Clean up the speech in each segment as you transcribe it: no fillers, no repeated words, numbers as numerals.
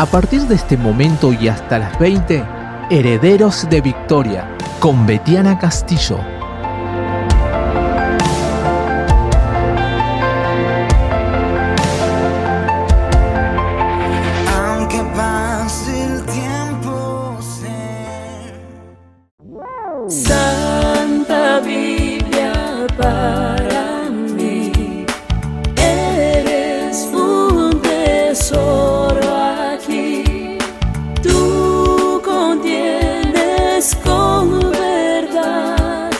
A partir de este momento y hasta las 20, Herederos de Victoria, con Betiana Castillo. Aunque pase el tiempo, Santa Biblia para mí, eres un tesoro aquí. Tú contienes con verdad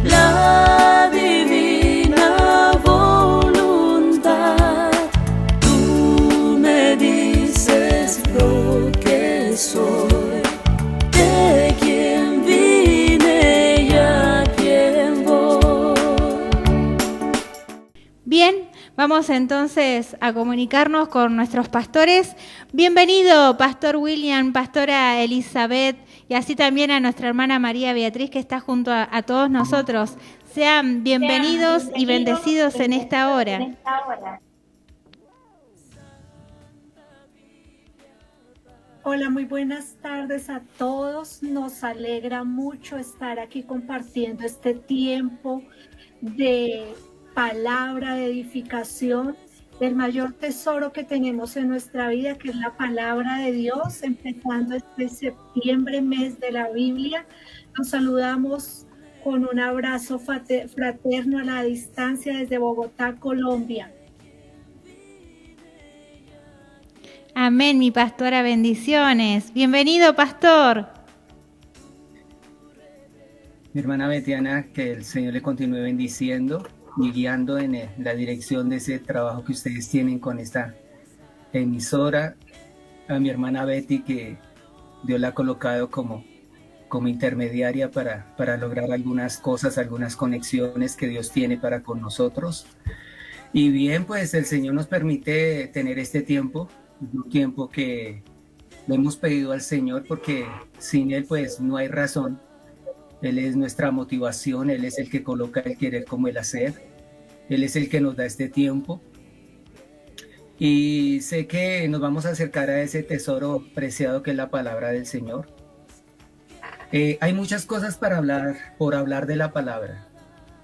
la divina voluntad. Tú me dices lo que soy, de quién vine y a quién voy. Bien, vamos entonces a comunicarnos con nuestros pastores. Bienvenido, Pastor William, Pastora Elizabeth, y así también a nuestra hermana María Beatriz, que está junto a todos nosotros. Sean bienvenidos y bendecidos en esta hora. Hola, muy buenas tardes a todos. Nos alegra mucho estar aquí compartiendo este tiempo de palabra, de edificación, del mayor tesoro que tenemos en nuestra vida, que es la palabra de Dios, empezando este septiembre, mes de la Biblia. Nos saludamos con un abrazo fraterno a la distancia desde Bogotá, Colombia. Amén, mi pastora, bendiciones. Bienvenido, pastor. Mi hermana Betiana, que el Señor le continúe bendiciendo y guiando en la dirección de ese trabajo que ustedes tienen con esta emisora. A mi hermana Betty, que Dios la ha colocado como intermediaria para lograr algunas cosas, algunas conexiones que Dios tiene para con nosotros. Y bien, pues el Señor nos permite tener este tiempo, un tiempo que le hemos pedido al Señor, porque sin Él pues no hay razón. Él es nuestra motivación, Él es el que coloca el querer como el hacer, Él es el que nos da este tiempo. Y sé que nos vamos a acercar a ese tesoro preciado que es la palabra del Señor. Hay muchas cosas por hablar de la palabra,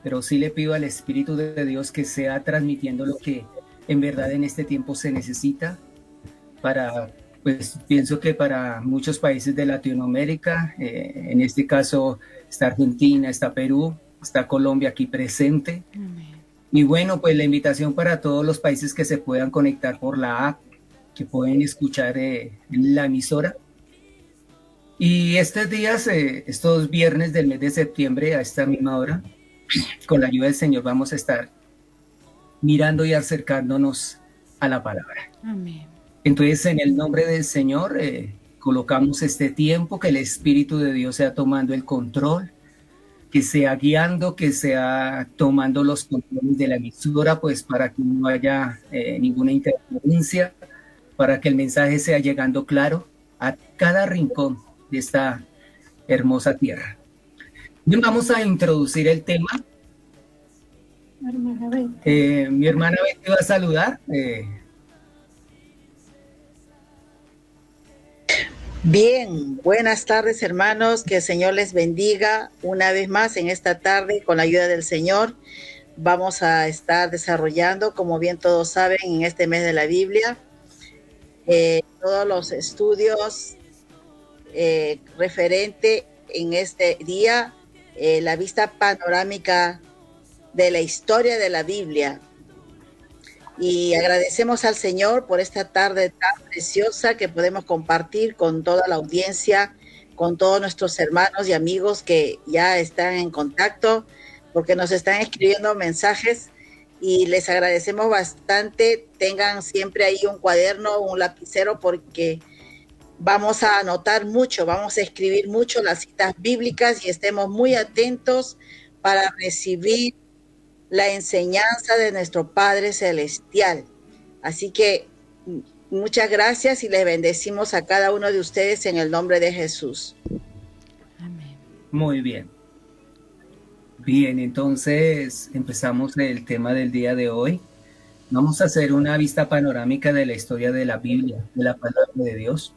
pero sí le pido al Espíritu de Dios que sea transmitiendo lo que en verdad en este tiempo se necesita pues pienso que para muchos países de Latinoamérica, en este caso está Argentina, está Perú, está Colombia aquí presente. Amén. Y bueno, pues la invitación para todos los países que se puedan conectar por la app, que pueden escuchar la emisora. Y estos días, estos viernes del mes de septiembre a esta misma hora, con la ayuda del Señor vamos a estar mirando y acercándonos a la palabra. Amén. Entonces, en el nombre del Señor, colocamos este tiempo, que el Espíritu de Dios sea tomando el control, que sea guiando, que sea tomando los controles de la emisora, pues para que no haya ninguna interferencia, para que el mensaje sea llegando claro a cada rincón de esta hermosa tierra. Bien, vamos a introducir el tema. Mi hermana Betty va a saludar. Bien, buenas tardes hermanos, que el Señor les bendiga una vez más en esta tarde. Con la ayuda del Señor vamos a estar desarrollando, como bien todos saben, en este mes de la Biblia, todos los estudios referente en este día, la vista panorámica de la historia de la Biblia. Y agradecemos al Señor por esta tarde tan preciosa que podemos compartir con toda la audiencia, con todos nuestros hermanos y amigos que ya están en contacto, porque nos están escribiendo mensajes y les agradecemos bastante. Tengan siempre ahí un cuaderno, un lapicero, porque vamos a anotar mucho, vamos a escribir mucho las citas bíblicas y estemos muy atentos para recibir la enseñanza de nuestro Padre Celestial. Así que muchas gracias y les bendecimos a cada uno de ustedes en el nombre de Jesús. Amén. Muy bien. Bien, entonces empezamos el tema del día de hoy. Vamos a hacer una vista panorámica de la historia de la Biblia, de la palabra palabra de Dios.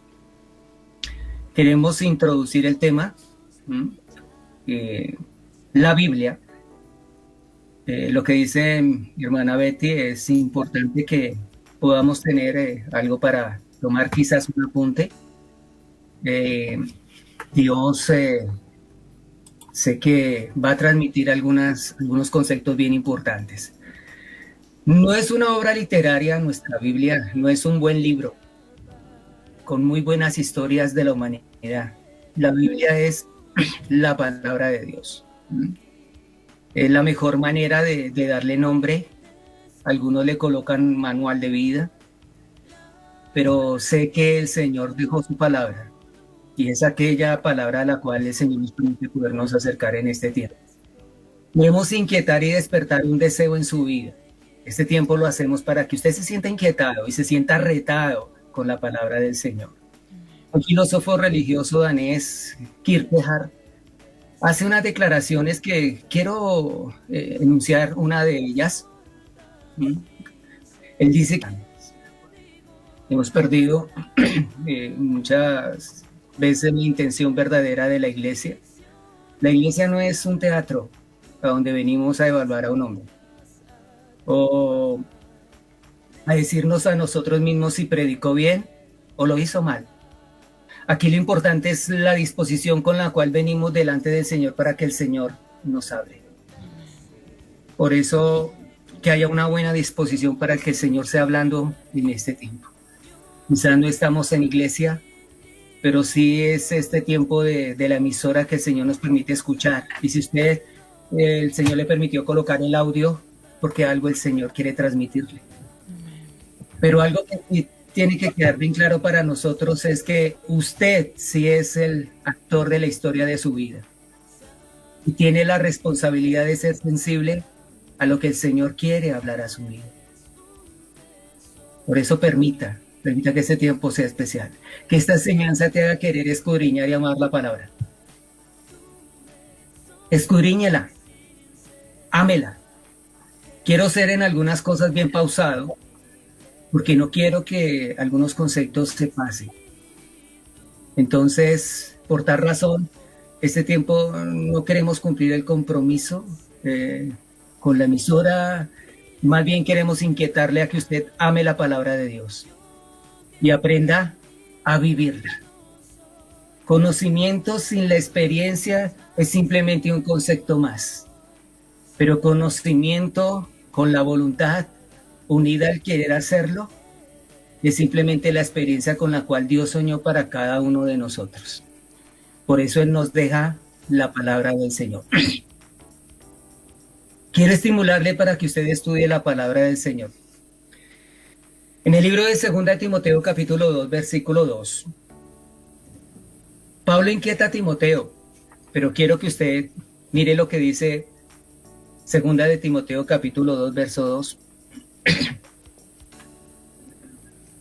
Queremos introducir el tema, la Biblia. Lo que dice mi hermana Betty, es importante que podamos tener algo para tomar, quizás un apunte. Dios sé que va a transmitir algunos conceptos bien importantes. No es una obra literaria nuestra Biblia, no es un buen libro con muy buenas historias de la humanidad. La Biblia es la palabra de Dios. Es la mejor manera de darle nombre. Algunos le colocan manual de vida, pero sé que el Señor dejó su palabra, y es aquella palabra a la cual el Señor nos permite podernos acercar en este tiempo. Debemos inquietar y despertar un deseo en su vida. Este tiempo lo hacemos para que usted se sienta inquietado y se sienta retado con la palabra del Señor. Un filósofo religioso danés, Kierkegaard, hace unas declaraciones que quiero enunciar una de ellas. Él dice que hemos perdido muchas veces la intención verdadera de la iglesia. La iglesia no es un teatro a donde venimos a evaluar a un hombre o a decirnos a nosotros mismos si predicó bien o lo hizo mal. Aquí lo importante es la disposición con la cual venimos delante del Señor para que el Señor nos hable. Por eso, que haya una buena disposición para que el Señor sea hablando en este tiempo. Quizás no estamos en iglesia, pero sí es este tiempo de la emisora que el Señor nos permite escuchar. Y si usted, el Señor le permitió colocar el audio, porque algo el Señor quiere transmitirle. Pero algo que tiene que quedar bien claro para nosotros es que usted sí es el actor de la historia de su vida. Y tiene la responsabilidad de ser sensible a lo que el Señor quiere hablar a su vida. Por eso permita que ese tiempo sea especial. Que esta enseñanza te haga querer escudriñar y amar la palabra. Escudriñela. Ámela. Quiero ser en algunas cosas bien pausado, porque no quiero que algunos conceptos se pasen. Entonces, por tal razón, este tiempo no queremos cumplir el compromiso con la emisora, más bien queremos inquietarle a que usted ame la palabra de Dios y aprenda a vivirla. Conocimiento sin la experiencia es simplemente un concepto más, pero conocimiento con la voluntad unida al querer hacerlo es simplemente la experiencia con la cual Dios soñó para cada uno de nosotros. Por eso Él nos deja la palabra del Señor. Quiero estimularle para que usted estudie la palabra del Señor. En el libro de 2 Timoteo capítulo 2, versículo 2, Pablo inquieta a Timoteo, pero quiero que usted mire lo que dice 2 de Timoteo capítulo 2, verso 2.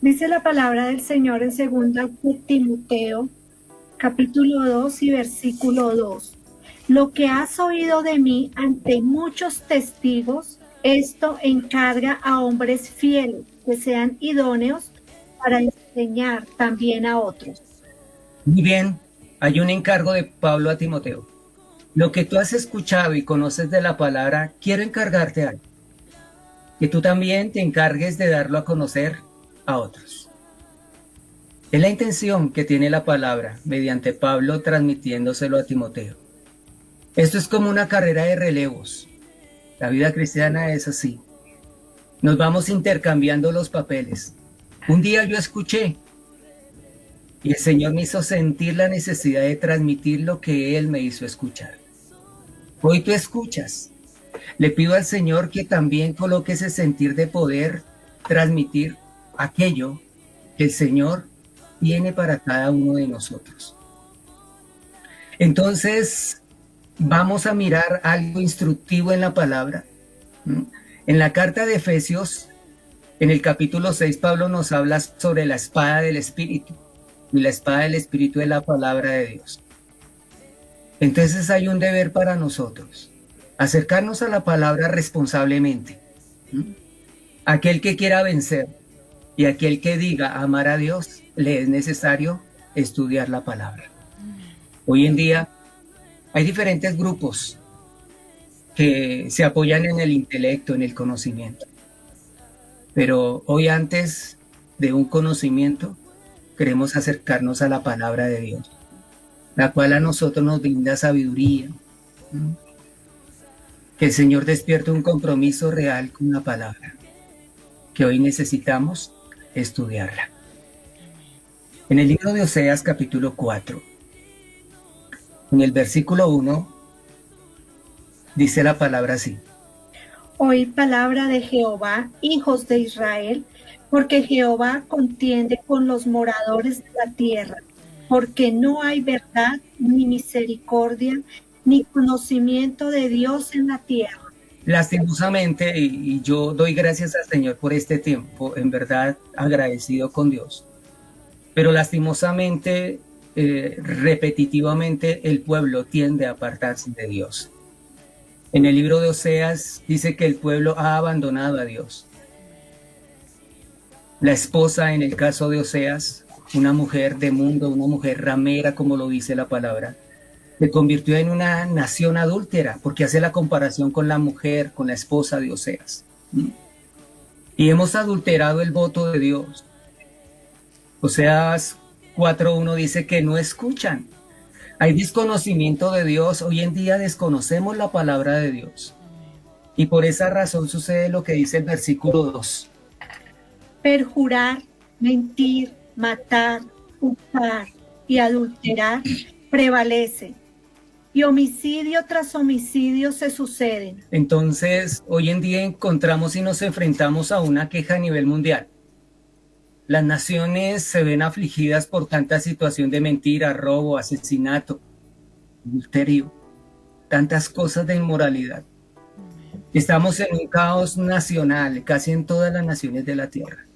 Dice la palabra del Señor en 2 de Timoteo capítulo 2 y versículo 2. Lo que has oído de mí ante muchos testigos, esto encarga a hombres fieles que sean idóneos para enseñar también a otros. Muy bien, hay un encargo de Pablo a Timoteo. Lo que tú has escuchado y conoces de la palabra, quiero encargarte algo. Que tú también te encargues de darlo a conocer a otros. Es la intención que tiene la palabra mediante Pablo transmitiéndoselo a Timoteo. Esto es como una carrera de relevos. La vida cristiana es así. Nos vamos intercambiando los papeles. Un día yo escuché y el Señor me hizo sentir la necesidad de transmitir lo que Él me hizo escuchar. Hoy tú escuchas. Le pido al Señor que también coloque ese sentir de poder transmitir aquello que el Señor tiene para cada uno de nosotros. Entonces, vamos a mirar algo instructivo en la palabra. En la carta de Efesios, en el capítulo 6, Pablo nos habla sobre la espada del Espíritu. Y la espada del Espíritu es la palabra de Dios. Entonces hay un deber para nosotros. Acercarnos a la palabra responsablemente. Aquel que quiera vencer, Y aquel que diga amar a Dios, le es necesario estudiar la palabra. Hoy en día hay diferentes grupos que se apoyan en el intelecto, en el conocimiento. Pero hoy, antes de un conocimiento, queremos acercarnos a la palabra de Dios, la cual a nosotros nos brinda sabiduría. Que el Señor despierte un compromiso real con la palabra, que hoy necesitamos estudiarla. En el libro de Oseas, capítulo 4, en el versículo 1, dice la palabra así: Oíd palabra de Jehová, hijos de Israel, porque Jehová contiende con los moradores de la tierra, porque no hay verdad ni misericordia ni conocimiento de Dios en la tierra. Lastimosamente, y yo doy gracias al Señor por este tiempo, en verdad agradecido con Dios, pero lastimosamente, repetitivamente, el pueblo tiende a apartarse de Dios. En el libro de Oseas dice que el pueblo ha abandonado a Dios. La esposa, en el caso de Oseas, una mujer de mundo, una mujer ramera, como lo dice la palabra, se convirtió en una nación adúltera, porque hace la comparación con la mujer, con la esposa de Oseas. Y hemos adulterado el voto de Dios. Oseas 4:1 dice que no escuchan. Hay desconocimiento de Dios. Hoy en día desconocemos la palabra de Dios. Y por esa razón sucede lo que dice el versículo 2. Perjurar, mentir, matar, hurtar y adulterar prevalece, y homicidio tras homicidio se suceden. Entonces, hoy en día encontramos y nos enfrentamos a una queja a nivel mundial. Las naciones se ven afligidas por tanta situación de mentira, robo, asesinato, adulterio, tantas cosas de inmoralidad. Estamos en un caos nacional, casi en todas las naciones de la tierra.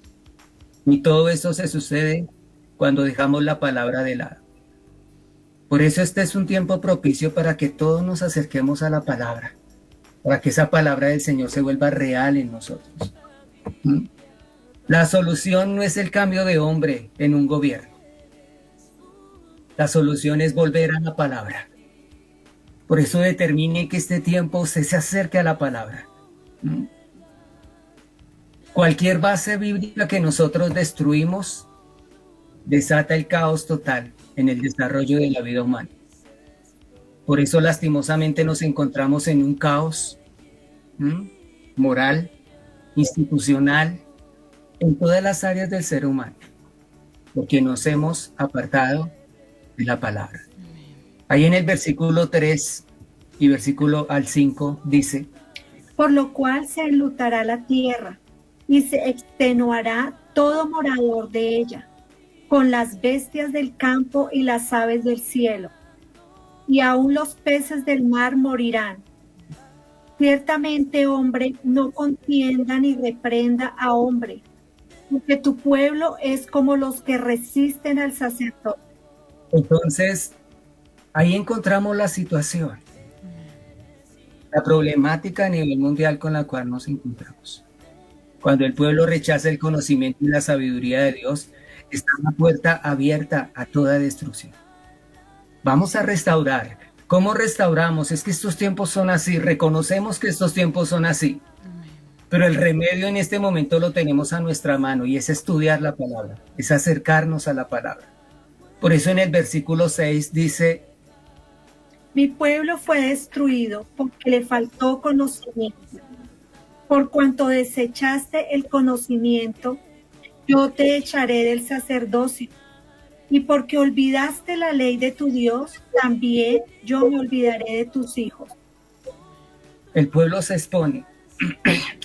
Y todo eso se sucede cuando dejamos la palabra de lado. Por eso este es un tiempo propicio para que todos nos acerquemos a la palabra, para que esa palabra del Señor se vuelva real en nosotros. La solución no es el cambio de hombre en un gobierno. La solución es volver a la palabra. Por eso determine que este tiempo usted se acerque a la palabra. Cualquier base bíblica que nosotros destruimos desata el caos total en el desarrollo de la vida humana. Por eso lastimosamente nos encontramos en un caos moral, institucional, en todas las áreas del ser humano, porque nos hemos apartado de la palabra. Ahí en el versículo 3 y versículo al 5 dice: Por lo cual se enlutará la tierra y se extenuará todo morador de ella, con las bestias del campo y las aves del cielo, y aún los peces del mar morirán. Ciertamente, hombre, no contienda ni reprenda a hombre, porque tu pueblo es como los que resisten al sacerdote. Entonces, ahí encontramos la situación, la problemática a nivel mundial con la cual nos encontramos. Cuando el pueblo rechaza el conocimiento y la sabiduría de Dios, está una puerta abierta a toda destrucción. Vamos a restaurar. ¿Cómo restauramos? Es que estos tiempos son así, reconocemos que estos tiempos son así, pero el remedio en este momento lo tenemos a nuestra mano y es estudiar la palabra, es acercarnos a la palabra. Por eso en el versículo 6 dice: Mi pueblo fue destruido porque le faltó conocimiento. Por cuanto desechaste el conocimiento, yo te echaré del sacerdocio. Y porque olvidaste la ley de tu Dios, también yo me olvidaré de tus hijos. El pueblo se expone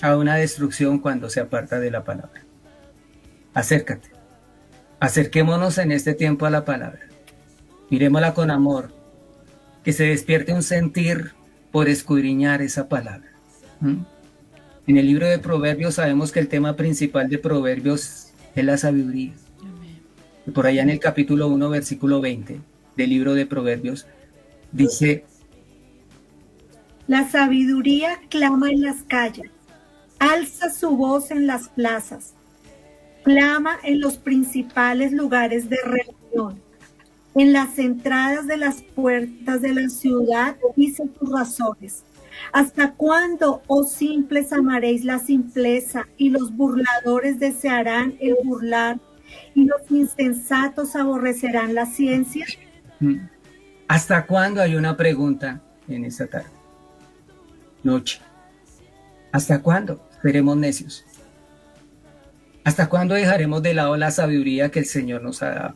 a una destrucción cuando se aparta de la palabra. Acércate. Acerquémonos en este tiempo a la palabra. Mirémosla con amor. Que se despierte un sentir por escudriñar esa palabra. En el libro de Proverbios sabemos que el tema principal de Proverbios es la sabiduría. Y por allá en el capítulo 1, versículo 20 del libro de Proverbios, dice: La sabiduría clama en las calles, alza su voz en las plazas. Clama en los principales lugares de reunión. En las entradas de las puertas de la ciudad dice sus razones. ¿Hasta cuándo, oh simples, amaréis la simpleza y los burladores desearán el burlar y los insensatos aborrecerán la ciencia? ¿Hasta cuándo? Hay una pregunta en esta tarde. Noche. ¿Hasta cuándo seremos necios? ¿Hasta cuándo dejaremos de lado la sabiduría que el Señor nos ha dado?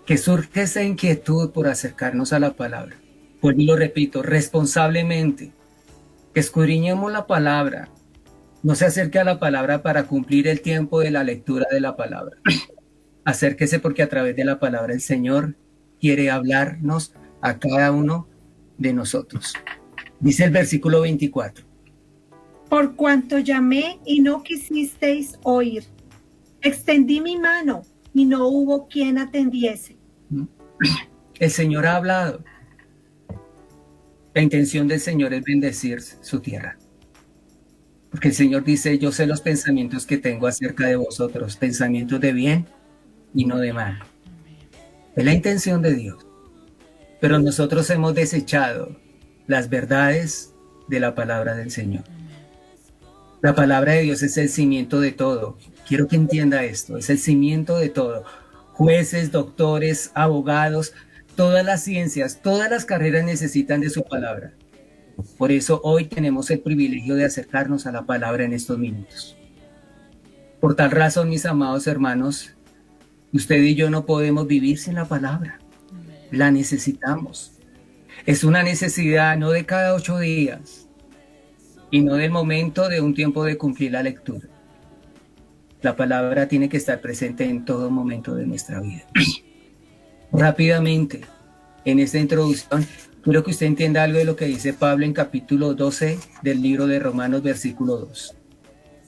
Que surge esa inquietud por acercarnos a la palabra. Pues y lo repito, responsablemente, que escudriñemos la palabra. No se acerque a la palabra para cumplir el tiempo de la lectura de la palabra. Acérquese porque a través de la palabra el Señor quiere hablarnos a cada uno de nosotros. Dice el versículo 24. Por cuanto llamé y no quisisteis oír, extendí mi mano y no hubo quien atendiese. El Señor ha hablado. La intención del Señor es bendecir su tierra. Porque el Señor dice, yo sé los pensamientos que tengo acerca de vosotros, pensamientos de bien y no de mal. Es la intención de Dios. Pero nosotros hemos desechado las verdades de la palabra del Señor. La palabra de Dios es el cimiento de todo. Quiero que entienda esto, es el cimiento de todo. Jueces, doctores, abogados, todas las ciencias, todas las carreras necesitan de su palabra. Por eso hoy tenemos el privilegio de acercarnos a la palabra en estos minutos. Por tal razón, mis amados hermanos, usted y yo no podemos vivir sin la palabra. La necesitamos. Es una necesidad no de cada 8 días y no del momento de un tiempo de cumplir la lectura. La palabra tiene que estar presente en todo momento de nuestra vida. Rápidamente, en esta introducción, quiero que usted entienda algo de lo que dice Pablo en capítulo 12 del libro de Romanos, versículo 2.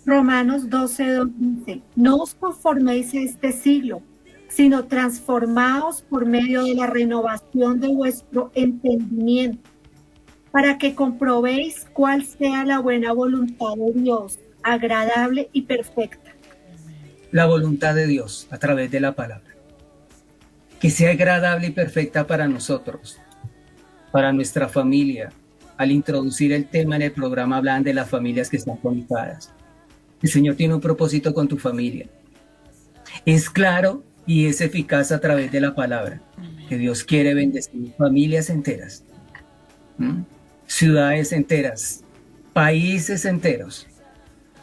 Romanos 12:2 dice, no os conforméis a este siglo, sino transformaos por medio de la renovación de vuestro entendimiento, para que comprobéis cuál sea la buena voluntad de Dios, agradable y perfecta. La voluntad de Dios a través de la palabra. Que sea agradable y perfecta para nosotros, para nuestra familia. Al introducir el tema en el programa hablan de las familias que están conectadas. El Señor tiene un propósito con tu familia. Es claro y es eficaz a través de la palabra. Que Dios quiere bendecir familias enteras, ciudades enteras, países enteros.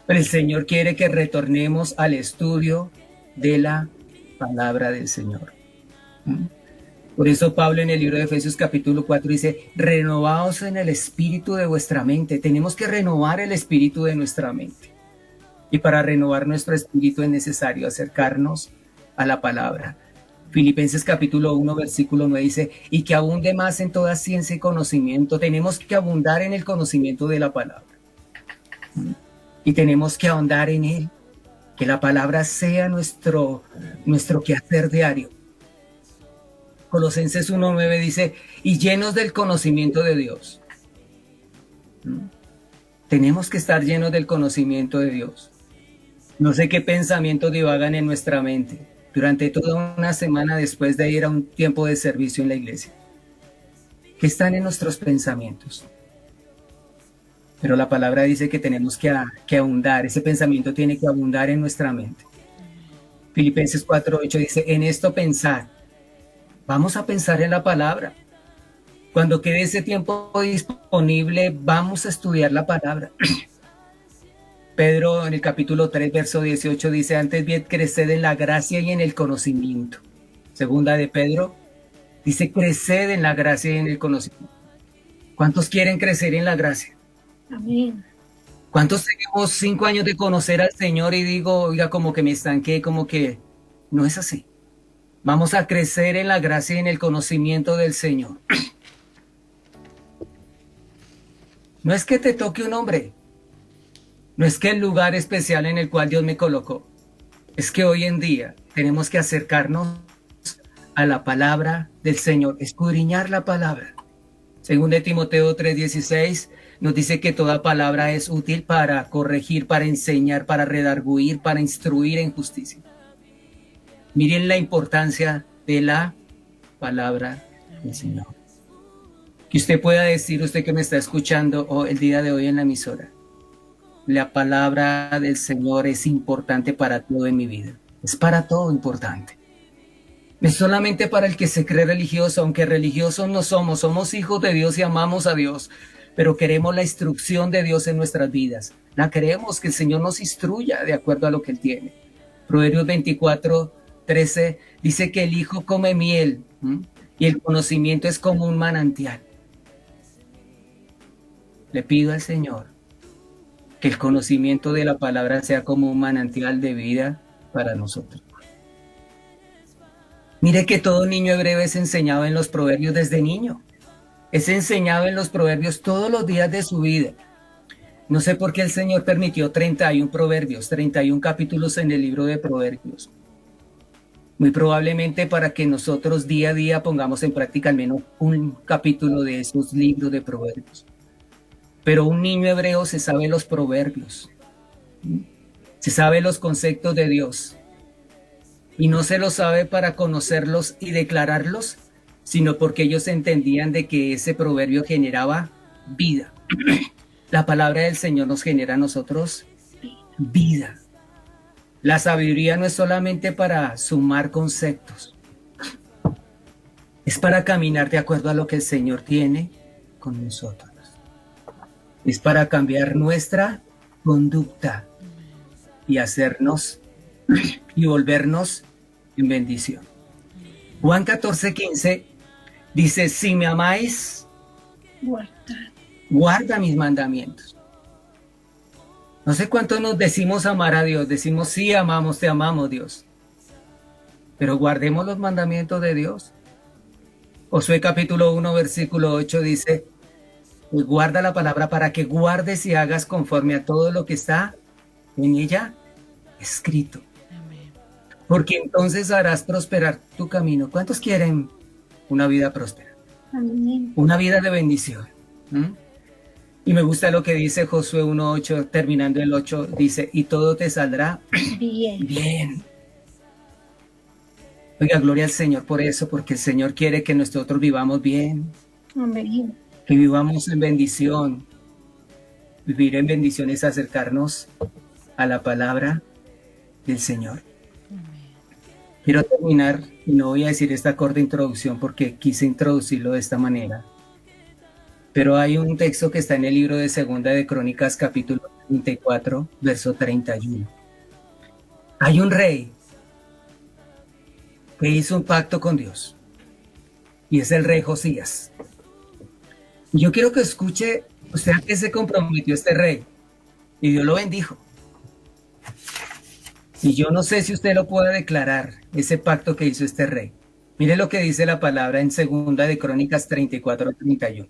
Pero el Señor quiere que retornemos al estudio de la palabra del Señor. Por eso Pablo en el libro de Efesios capítulo 4 dice, renovaos en el espíritu de vuestra mente. Tenemos que renovar el espíritu de nuestra mente. Y para renovar nuestro espíritu es necesario acercarnos a la palabra. Filipenses capítulo 1 versículo 9 dice, y que abunde más en toda ciencia y conocimiento. Tenemos que abundar en el conocimiento de la palabra. Y tenemos que ahondar en él. Que la palabra sea nuestro quehacer diario. Colosenses 1:9 dice, y llenos del conocimiento de Dios. Tenemos que estar llenos del conocimiento de Dios. No sé qué pensamientos divagan en nuestra mente durante toda una semana después de ir a un tiempo de servicio en la iglesia. ¿Qué están en nuestros pensamientos? Pero la palabra dice que tenemos que ahondar, ese pensamiento tiene que abundar en nuestra mente. Filipenses 4:8 dice, en esto pensad. Vamos a pensar en la palabra. Cuando quede ese tiempo disponible, vamos a estudiar la palabra. Pedro en el capítulo 3, verso 18 dice, antes bien creced en la gracia y en el conocimiento. Segunda de Pedro dice, creced en la gracia y en el conocimiento. ¿Cuántos quieren crecer en la gracia? Amén. ¿Cuántos tenemos 5 años de conocer al Señor y digo, oiga, como que me estanqué, como que no es así? Vamos a crecer en la gracia y en el conocimiento del Señor. No es que te toque un hombre. No es que el lugar especial en el cual Dios me colocó. Es que hoy en día tenemos que acercarnos a la palabra del Señor, escudriñar la palabra. Según de Timoteo 3:16, nos dice que toda palabra es útil para corregir, para enseñar, para redarguir, para instruir en justicia. Miren la importancia de la palabra del Señor. Que usted pueda decir, usted que me está escuchando el día de hoy en la emisora, la palabra del Señor es importante para todo en mi vida. Es para todo importante. No es solamente para el que se cree religioso, aunque religiosos no somos. Somos hijos de Dios y amamos a Dios, pero queremos la instrucción de Dios en nuestras vidas. La queremos, que el Señor nos instruya de acuerdo a lo que Él tiene. Proverbios 24:13 dice que el hijo come miel y el conocimiento es como un manantial. Le pido al Señor que el conocimiento de la palabra sea como un manantial de vida para nosotros. Mire que todo niño hebreo es enseñado en los proverbios desde niño. Es enseñado en los proverbios todos los días de su vida. No sé por qué el Señor permitió 31 proverbios, 31 capítulos en el libro de Proverbios. Muy probablemente para que nosotros día a día pongamos en práctica al menos un capítulo de esos libros de proverbios. Pero un niño hebreo se sabe los proverbios, se sabe los conceptos de Dios, y no se los sabe para conocerlos y declararlos, sino porque ellos entendían de que ese proverbio generaba vida. La palabra del Señor nos genera a nosotros vida. La sabiduría no es solamente para sumar conceptos, es para caminar de acuerdo a lo que el Señor tiene con nosotros. Es para cambiar nuestra conducta y hacernos y volvernos en bendición. Juan 14:15 dice, si me amáis, guarda mis mandamientos. No sé cuánto nos decimos amar a Dios, decimos sí, amamos, te amamos Dios. Pero guardemos los mandamientos de Dios. Josué capítulo 1 versículo 8 dice, pues guarda la palabra para que guardes y hagas conforme a todo lo que está en ella escrito. Porque entonces harás prosperar tu camino. ¿Cuántos quieren una vida próspera? Amén. Una vida de bendición. Y me gusta lo que dice Josué 1:8, terminando el 8, dice, y todo te saldrá bien. Oiga, gloria al Señor por eso, porque el Señor quiere que nosotros vivamos bien. Amén. Que vivamos en bendición. Vivir en bendición es acercarnos a la palabra del Señor. Quiero terminar, y no voy a decir esta corta introducción porque quise introducirlo de esta manera. Pero hay un texto que está en el libro de Segunda de Crónicas, capítulo 34, verso 31. Hay un rey que hizo un pacto con Dios, y es el rey Josías. Yo quiero que escuche usted a qué se comprometió este rey, y Dios lo bendijo. Y yo no sé si usted lo puede declarar, ese pacto que hizo este rey. Mire lo que dice la palabra en Segunda de Crónicas 34, 31.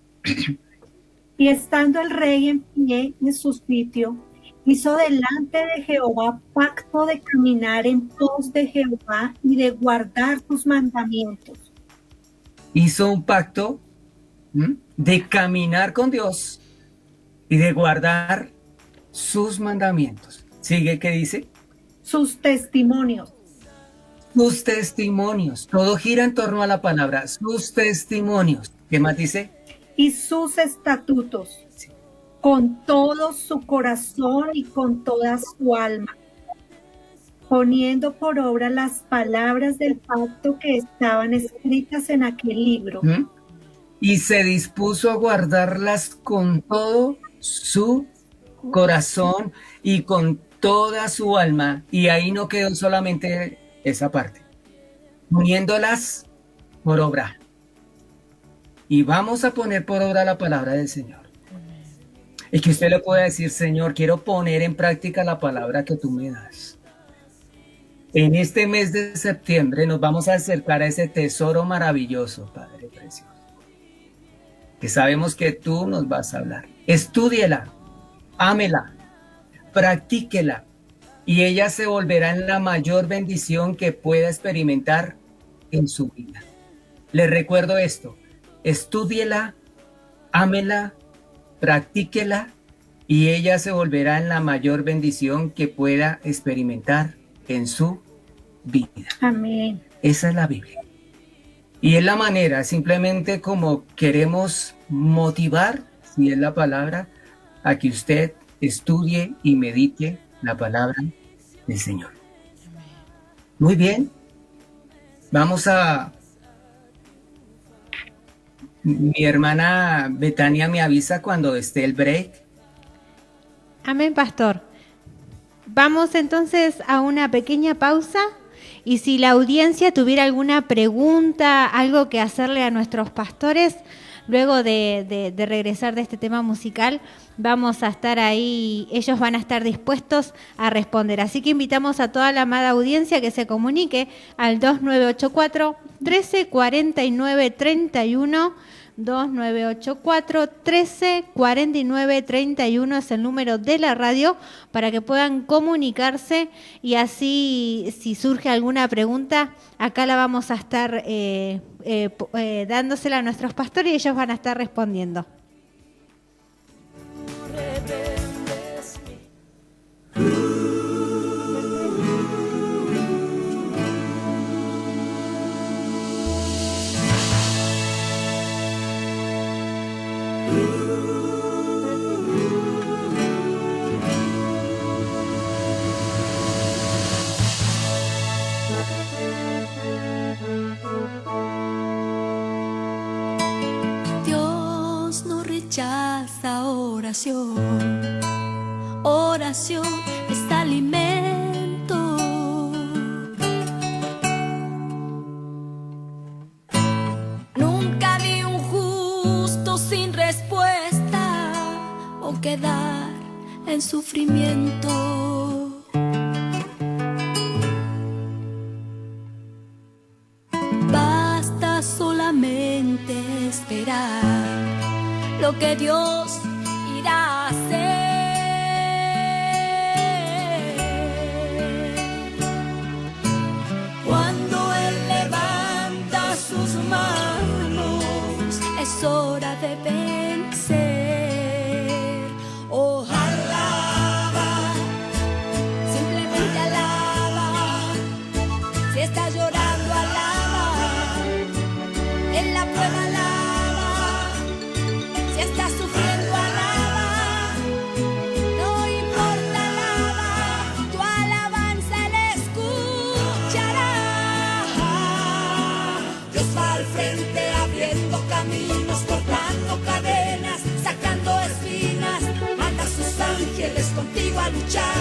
Y estando el rey en pie en su sitio, hizo delante de Jehová pacto de caminar en pos de Jehová y de guardar sus mandamientos. Hizo un pacto de caminar con Dios y de guardar sus mandamientos. ¿Sigue qué dice? Sus testimonios. Sus testimonios. Todo gira en torno a la palabra. Sus testimonios. ¿Qué más dice? Y sus estatutos. Sí. Con todo su corazón y con toda su alma, poniendo por obra las palabras del pacto que estaban escritas en aquel libro. Y se dispuso a guardarlas con todo su corazón y con toda su alma. Y ahí no quedó solamente esa parte, poniéndolas por obra. Y vamos a poner por obra la palabra del Señor. Y que usted le pueda decir, Señor, quiero poner en práctica la palabra que tú me das. En este mes de septiembre nos vamos a acercar a ese tesoro maravilloso, Padre precioso, que sabemos que tú nos vas a hablar. Estúdiela, ámela, practíquela, y ella se volverá en la mayor bendición que pueda experimentar en su vida. Le recuerdo esto: estúdiela, ámela, practíquela y ella se volverá en la mayor bendición que pueda experimentar en su vida. Amén. Esa es la Biblia. Y es la manera, simplemente como queremos motivar, si es la palabra, a que usted estudie y medite la palabra del Señor. Muy bien. Vamos a... Mi hermana Betania me avisa cuando esté el break. Amén, pastor. Vamos entonces a una pequeña pausa y si la audiencia tuviera alguna pregunta, algo que hacerle a nuestros pastores, luego de regresar de este tema musical, vamos a estar ahí, ellos van a estar dispuestos a responder. Así que invitamos a toda la amada audiencia que se comunique al 2984 1349 31. 2984 1349 31 es el número de la radio para que puedan comunicarse y así si surge alguna pregunta acá la vamos a estar dándosela a nuestros pastores y ellos van a estar respondiendo. Dios no rechaza oración. Oración es alimento. Nunca vi un justo sin respuesta o quedar en sufrimiento. Basta solamente esperar lo que Dios irá a hacer. Cuando Él levanta sus manos, es hora de vencer. Oh, alaba, simplemente alaba. Si estás llorando, alaba. En la prueba, alaba. Si estás sufriendo, alaba. No importa, alaba. Tu alabanza Él escuchará. Dios va al frente abriendo caminos, cortando cadenas, sacando espinas. Manda a sus ángeles contigo a luchar.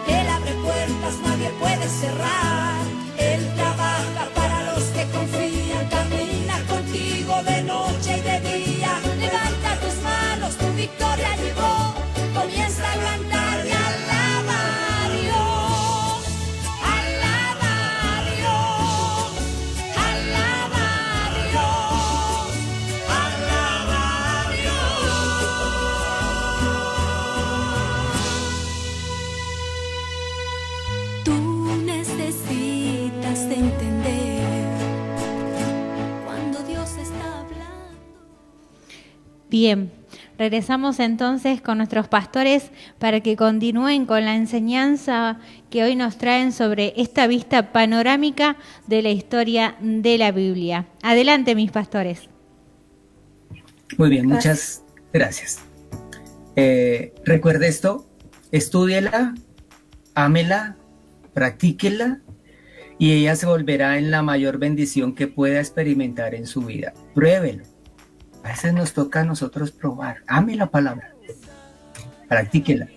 Él abre puertas, nadie puede cerrar. Él trabaja para los que confían, camina contigo de noche y de día. Levanta tus manos, tu victoria llegó. Comienza a cantar y alaba a Dios. Alaba a Dios. Alaba a Dios. Alaba a Dios. Tú necesitas entender cuando Dios está hablando. Bien, regresamos entonces con nuestros pastores para que continúen con la enseñanza que hoy nos traen sobre esta vista panorámica de la historia de la Biblia. Adelante, mis pastores. Muy bien, muchas gracias. Recuerde esto, estúdiela, ámela, practíquela y ella se volverá en la mayor bendición que pueda experimentar en su vida. Pruébelo. A veces nos toca a nosotros probar. Ame la palabra. Practíquela.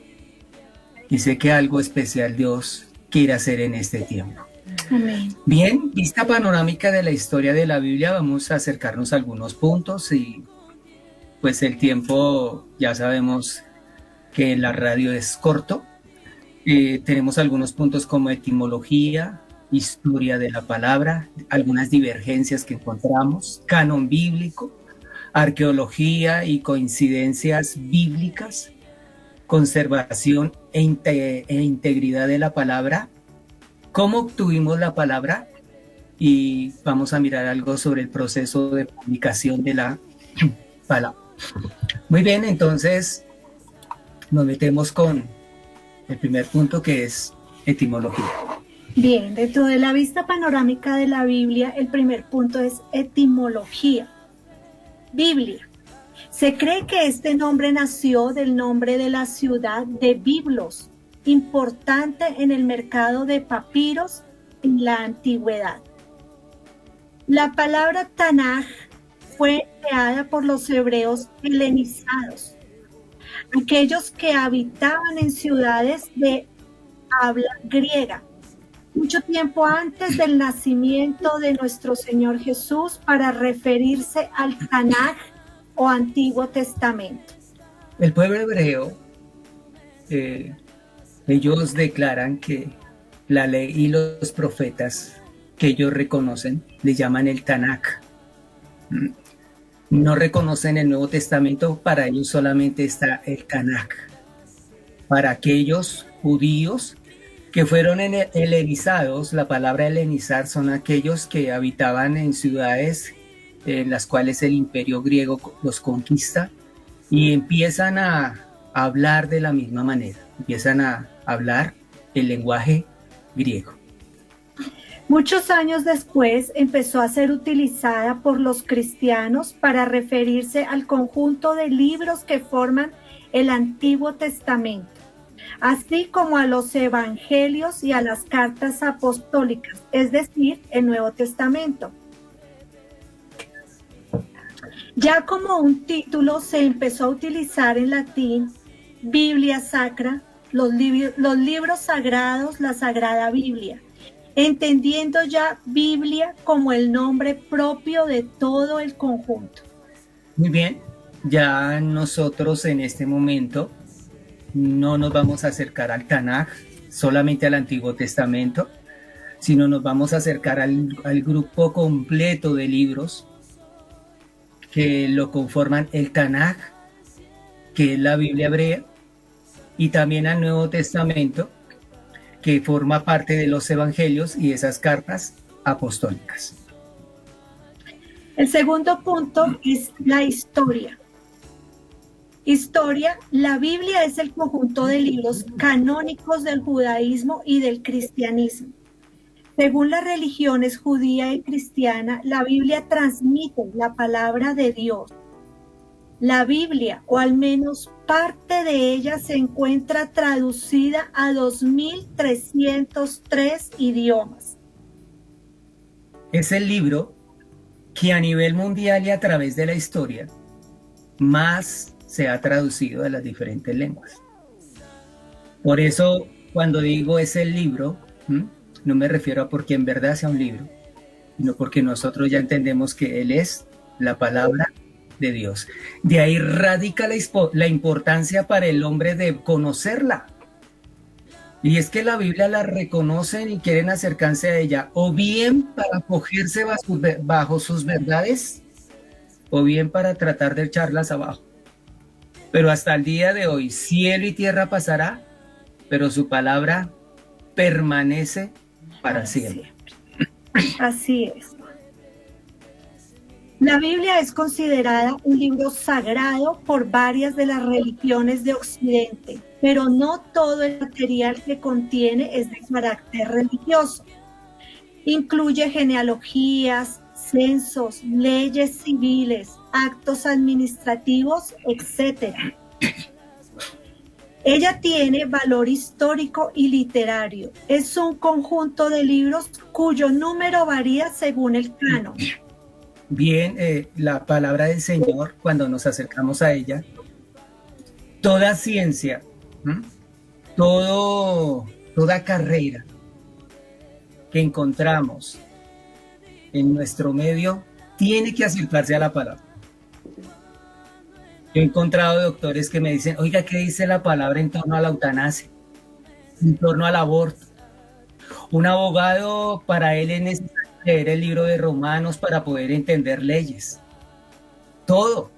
Y sé que algo especial Dios quiere hacer en este tiempo. Amén. Bien, vista panorámica de la historia de la Biblia. Vamos a acercarnos a algunos puntos y pues el tiempo ya sabemos que la radio es corto. Tenemos algunos puntos como etimología, historia de la palabra, algunas divergencias que encontramos, canon bíblico, arqueología y coincidencias bíblicas, conservación e integridad de la palabra, cómo obtuvimos la palabra y vamos a mirar algo sobre el proceso de publicación de la Muy bien, entonces nos metemos con el primer punto, que es etimología. Bien, dentro de la vista panorámica de la Biblia, el primer punto es etimología. Biblia. Se cree que este nombre nació del nombre de la ciudad de Biblos, importante en el mercado de papiros en la antigüedad. La palabra Tanaj fue creada por los hebreos helenizados, aquellos que habitaban en ciudades de habla griega, mucho tiempo antes del nacimiento de nuestro Señor Jesús, para referirse al Tanaj o Antiguo Testamento. El pueblo hebreo, ellos declaran que la ley y los profetas que ellos reconocen le llaman el Tanakh. No reconocen el Nuevo Testamento, para ellos solamente está el Tanakh. Para aquellos judíos que fueron helenizados, la palabra helenizar son aquellos que habitaban en ciudades en las cuales el imperio griego los conquista y empiezan a hablar de la misma manera, empiezan a hablar el lenguaje griego. Muchos años después empezó a ser utilizada por los cristianos para referirse al conjunto de libros que forman el Antiguo Testamento, así como a los evangelios y a las cartas apostólicas, es decir, el Nuevo Testamento. Ya como un título se empezó a utilizar en latín Biblia Sacra, los libros sagrados, la Sagrada Biblia, entendiendo ya Biblia como el nombre propio de todo el conjunto. Muy bien, ya nosotros en este momento no nos vamos a acercar al Tanaj, solamente al Antiguo Testamento, sino nos vamos a acercar al grupo completo de libros que lo conforman el Tanaj, que es la Biblia hebrea, y también al Nuevo Testamento, que forma parte de los evangelios y esas cartas apostólicas. El segundo punto es la historia. Historia, la Biblia es el conjunto de libros canónicos del judaísmo y del cristianismo. Según las religiones judía y cristiana, la Biblia transmite la palabra de Dios. La Biblia, o al menos parte de ella, se encuentra traducida a 2.303 idiomas. Es el libro que a nivel mundial y a través de la historia más se ha traducido a las diferentes lenguas. Por eso, cuando digo es el libro, no me refiero a porque en verdad sea un libro, sino porque nosotros ya entendemos que Él es la palabra de Dios. De ahí radica la importancia para el hombre de conocerla. Y es que la Biblia la reconocen y quieren acercarse a ella, o bien para acogerse bajo sus verdades, o bien para tratar de echarlas abajo. Pero hasta el día de hoy, cielo y tierra pasará, pero su palabra permanece para siempre. Así es. La Biblia es considerada un libro sagrado por varias de las religiones de Occidente, pero no todo el material que contiene es de carácter religioso. Incluye genealogías, censos, leyes civiles, actos administrativos, etc. Ella tiene valor histórico y literario. Es un conjunto de libros cuyo número varía según el canon. Bien, la palabra del Señor, cuando nos acercamos a ella, toda ciencia, toda carrera que encontramos en nuestro medio tiene que acercarse a la palabra. Yo he encontrado doctores que me dicen, oiga, ¿qué dice la palabra en torno a la eutanasia? En torno al aborto. Un abogado, para él es necesario leer el libro de Romanos para poder entender leyes. Todo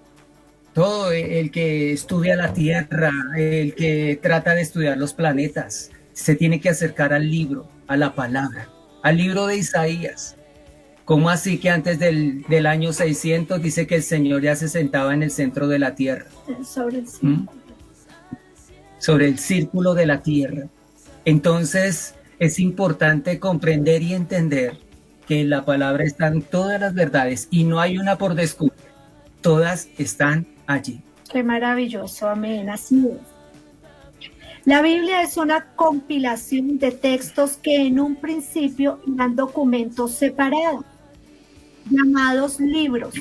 el que estudia la Tierra, el que trata de estudiar los planetas, se tiene que acercar al libro, a la palabra, al libro de Isaías, ¿Cómo así que antes del año 600 dice que el Señor ya se sentaba en el centro de la tierra? Sobre el círculo. Sobre el círculo de la tierra. Entonces es importante comprender y entender que en la palabra están todas las verdades y no hay una por descubrir. Todas están allí. Qué maravilloso, amén, así es. La Biblia es una compilación de textos que en un principio eran documentos separados, llamados libros,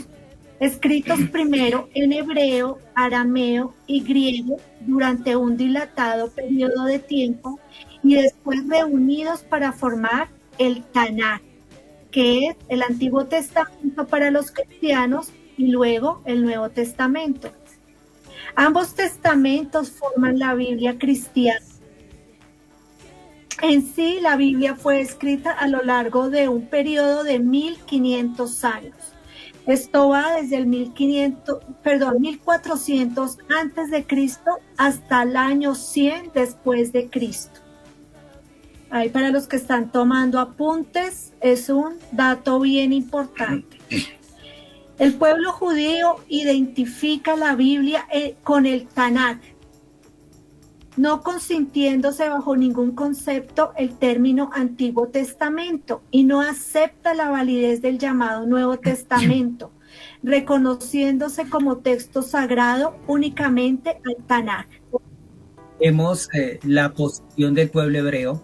escritos primero en hebreo, arameo y griego durante un dilatado periodo de tiempo y después reunidos para formar el Tanaj, que es el Antiguo Testamento para los cristianos y luego el Nuevo Testamento. Ambos testamentos forman la Biblia cristiana. En sí, la Biblia fue escrita a lo largo de un periodo de 1500 años. Esto va desde el 1400 antes de Cristo hasta el año 100 después de Cristo. Ahí para los que están tomando apuntes, es un dato bien importante. El pueblo judío identifica la Biblia con el Tanaj, no consintiéndose bajo ningún concepto el término Antiguo Testamento y no acepta la validez del llamado Nuevo Testamento, reconociéndose como texto sagrado únicamente al Tanaj. Vemos la posición del pueblo hebreo.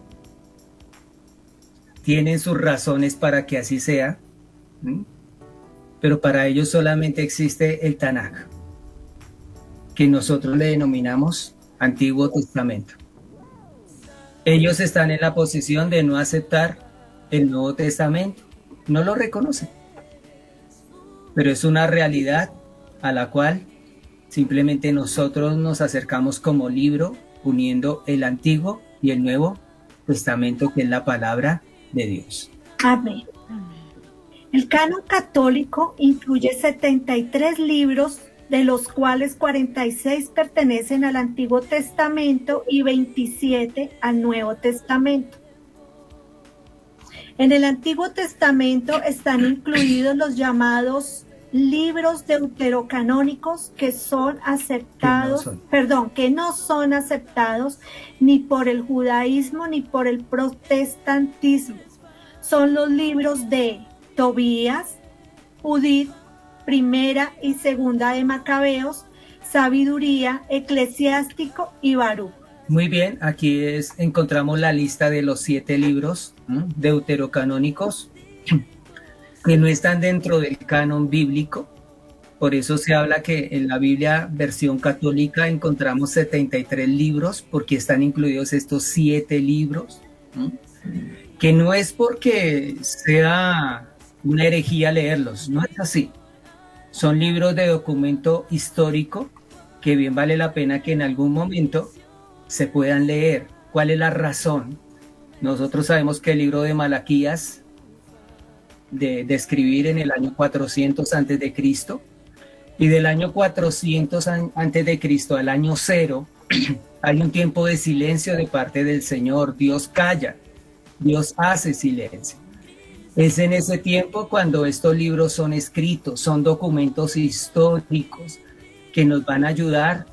Tienen sus razones para que así sea, pero para ellos solamente existe el Tanaj, que nosotros le denominamos Antiguo Testamento. Ellos están en la posición de no aceptar el Nuevo Testamento, no lo reconocen, pero es una realidad a la cual simplemente nosotros nos acercamos como libro, uniendo el Antiguo y el Nuevo Testamento, que es la palabra de Dios. Amén. El canon católico incluye 73 libros, de los cuales 46 pertenecen al Antiguo Testamento y 27 al Nuevo Testamento. En el Antiguo Testamento están incluidos los llamados libros deuterocanónicos que no son aceptados ni por el judaísmo ni por el protestantismo. Son los libros de Tobías, Judith, Primera y Segunda de Macabeos, Sabiduría, Eclesiástico y Baruch. Muy bien, aquí encontramos la lista de los 7 libros deuterocanónicos que no están dentro del canon bíblico. Por eso se habla que en la Biblia versión católica encontramos 73 libros, porque están incluidos estos 7 libros, que no es porque sea una herejía leerlos, no es así. Son libros de documento histórico que bien vale la pena que en algún momento se puedan leer. ¿Cuál es la razón? Nosotros sabemos que el libro de Malaquías, de escribir en el año 400 antes de Cristo, y del año 400 antes de Cristo al año 0, hay un tiempo de silencio de parte del Señor. Dios calla, Dios hace silencio. Es en ese tiempo cuando estos libros son escritos, son documentos históricos que nos van a ayudar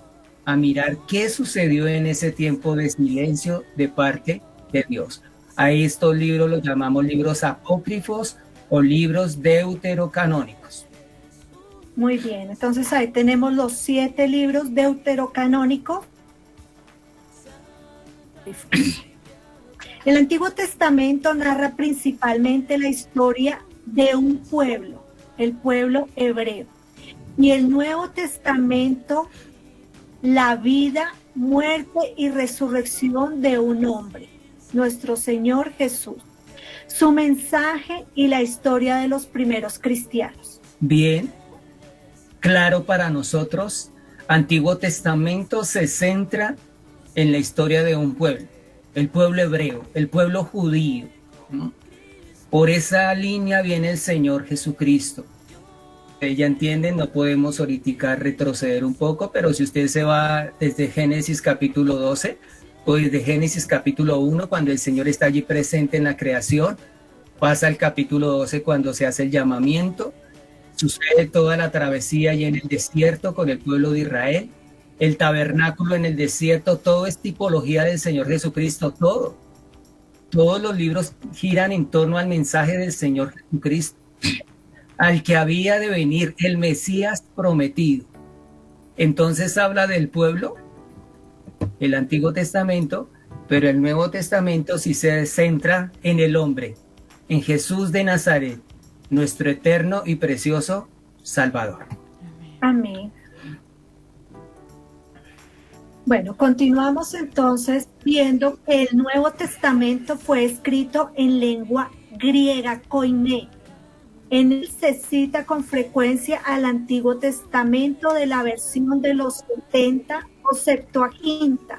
a mirar qué sucedió en ese tiempo de silencio de parte de Dios. A estos libros los llamamos libros apócrifos o libros deuterocanónicos. Muy bien, entonces ahí tenemos los 7 libros deuterocanónicos. El Antiguo Testamento narra principalmente la historia de un pueblo, el pueblo hebreo. Y el Nuevo Testamento, la vida, muerte y resurrección de un hombre, nuestro Señor Jesús. Su mensaje y la historia de los primeros cristianos. Bien, claro para nosotros, Antiguo Testamento se centra en la historia de un pueblo. El pueblo hebreo, el pueblo judío. Por esa línea viene el Señor Jesucristo. Ya entienden, no podemos ahorita retroceder un poco, pero si usted se va desde Génesis capítulo 12, o desde Génesis capítulo 1, cuando el Señor está allí presente en la creación, pasa el capítulo 12 cuando se hace el llamamiento, sucede toda la travesía y en el desierto con el pueblo de Israel, el tabernáculo en el desierto, todo es tipología del Señor Jesucristo, todo. Todos los libros giran en torno al mensaje del Señor Jesucristo, al que había de venir, el Mesías prometido. Entonces habla del pueblo, el Antiguo Testamento, pero el Nuevo Testamento sí se centra en el hombre, en Jesús de Nazaret, nuestro eterno y precioso Salvador. Amén. Bueno, continuamos entonces viendo que el Nuevo Testamento fue escrito en lengua griega, koiné. En él se cita con frecuencia al Antiguo Testamento de la versión de los 70 o Septuaginta,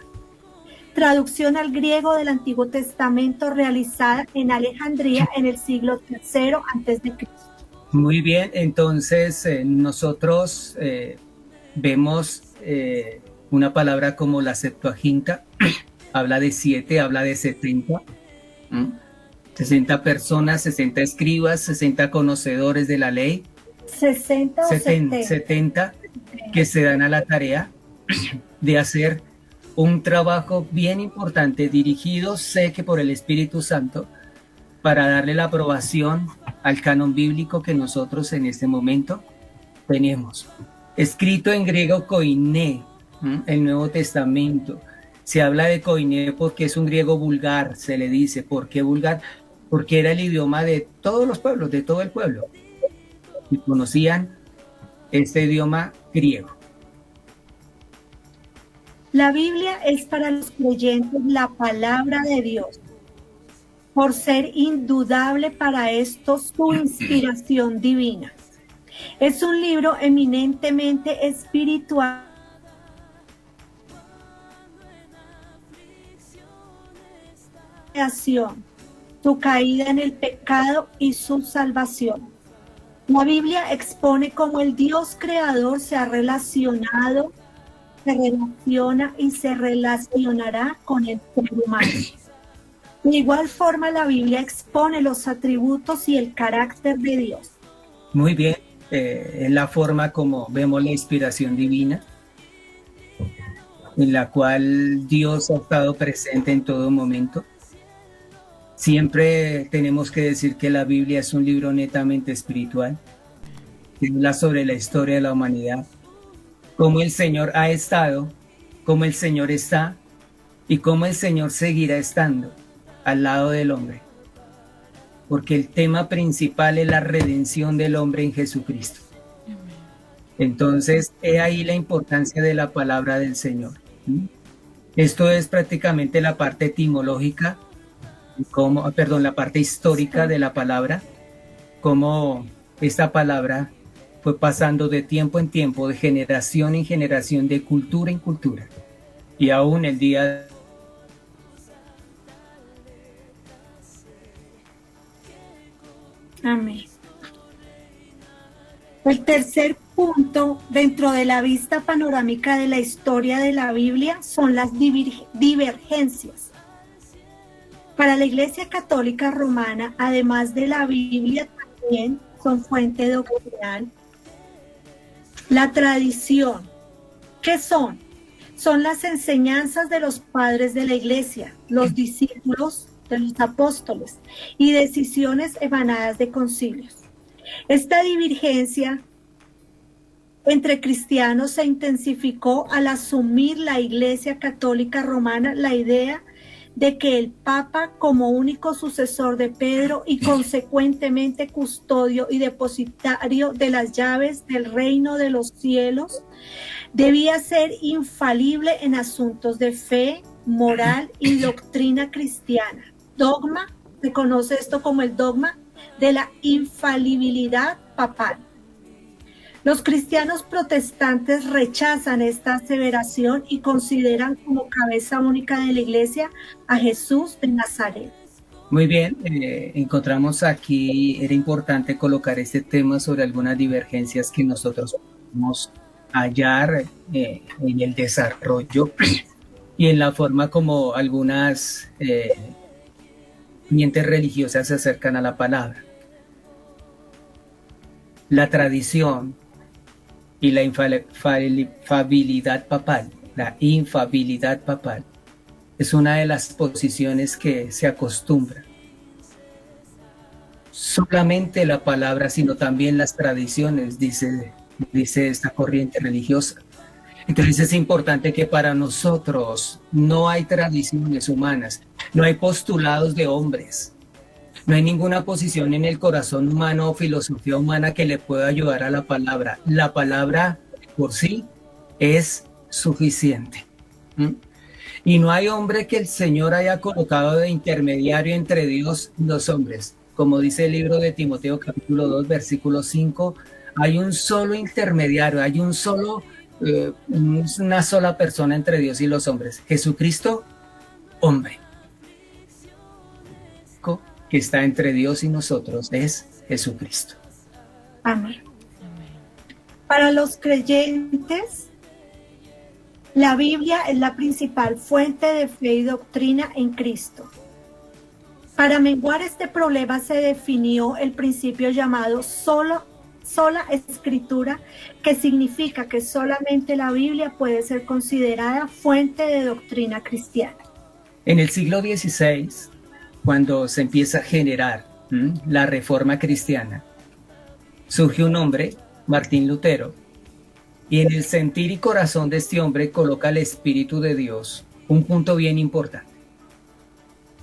traducción al griego del Antiguo Testamento realizada en Alejandría en el siglo III a.C. Muy bien, entonces nosotros vemos una palabra como la Septuaginta, habla de 7, habla de 70, 60 personas, 60 escribas, 60 conocedores de la ley, 60 o 70 que se dan a la tarea de hacer un trabajo bien importante, dirigido, sé que por el Espíritu Santo, para darle la aprobación al canon bíblico que nosotros en este momento tenemos. Escrito en griego koiné, el Nuevo Testamento. Se habla de koiné porque es un griego vulgar, se le dice. ¿Por qué vulgar? Porque era el idioma de todos los pueblos, de todo el pueblo. Y conocían este idioma griego. La Biblia es para los creyentes la palabra de Dios, por ser indudable para estos su inspiración divina. Es un libro eminentemente espiritual. Su caída en el pecado y su salvación. La Biblia expone cómo el Dios creador se ha relacionado, se relaciona y se relacionará con el ser humano. De igual forma, la Biblia expone los atributos y el carácter de Dios. Muy bien, es la forma como vemos la inspiración divina, en la cual Dios ha estado presente en todo momento. Siempre tenemos que decir que la Biblia es un libro netamente espiritual, que habla sobre la historia de la humanidad, cómo el Señor ha estado, cómo el Señor está y cómo el Señor seguirá estando al lado del hombre. Porque el tema principal es la redención del hombre en Jesucristo. Entonces, he ahí la importancia de la palabra del Señor. Esto es prácticamente la parte etimológica, la parte histórica de la palabra, cómo esta palabra fue pasando de tiempo en tiempo, de generación en generación, de cultura en cultura. Y aún el día Amén. El tercer punto dentro de la vista panorámica de la historia de la Biblia son las divergencias. Para la Iglesia Católica Romana, además de la Biblia, también son fuente doctrinal. La tradición. ¿Qué son? Son las enseñanzas de los padres de la Iglesia, los discípulos de los apóstoles y decisiones emanadas de concilios. Esta divergencia entre cristianos se intensificó al asumir la Iglesia Católica Romana la idea de que el Papa, como único sucesor de Pedro y consecuentemente custodio y depositario de las llaves del reino de los cielos, debía ser infalible en asuntos de fe, moral y doctrina cristiana. Dogma, se conoce esto como el dogma de la infalibilidad papal. Los cristianos protestantes rechazan esta aseveración y consideran como cabeza única de la Iglesia a Jesús de Nazaret. Muy bien, encontramos aquí, era importante colocar este tema sobre algunas divergencias que nosotros podemos hallar en el desarrollo y en la forma como algunas corrientes religiosas se acercan a la palabra. La tradición y la infalibilidad papal, es una de las posiciones que se acostumbra. Solamente la palabra, sino también las tradiciones, dice esta corriente religiosa. Entonces es importante que para nosotros no hay tradiciones humanas, no hay postulados de hombres, no hay ninguna posición en el corazón humano o filosofía humana que le pueda ayudar a la palabra. La palabra por sí es suficiente. Y no hay hombre que el Señor haya colocado de intermediario entre Dios y los hombres. Como dice el libro de Timoteo capítulo 2, versículo 5, hay un solo intermediario, hay una sola persona entre Dios y los hombres, Jesucristo, hombre. Que está entre Dios y nosotros es Jesucristo. Amén. Para los creyentes, la Biblia es la principal fuente de fe y doctrina en Cristo. Para menguar este problema se definió el principio llamado sola escritura, que significa que solamente la Biblia puede ser considerada fuente de doctrina cristiana. En el siglo XVI, cuando se empieza a generar la reforma cristiana, surge un hombre, Martín Lutero, y en el sentir y corazón de este hombre coloca el Espíritu de Dios, un punto bien importante.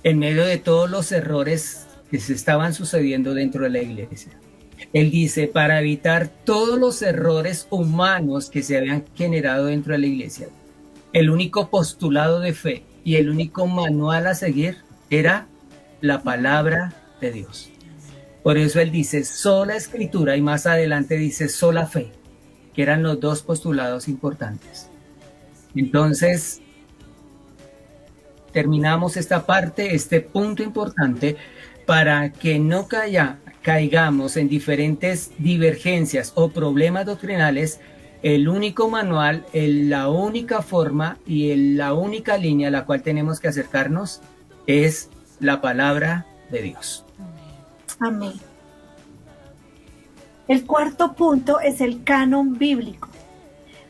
En medio de todos los errores que se estaban sucediendo dentro de la iglesia, él dice, para evitar todos los errores humanos que se habían generado dentro de la iglesia, el único postulado de fe y el único manual a seguir era la palabra de Dios. Por eso él dice sola escritura y más adelante dice sola fe, que eran los dos postulados importantes. Entonces, terminamos esta parte, este punto importante, para que no caigamos en diferentes divergencias o problemas doctrinales. El único manual, la única forma y la única línea a la cual tenemos que acercarnos es la palabra de Dios. Amén. El cuarto punto es el canon bíblico.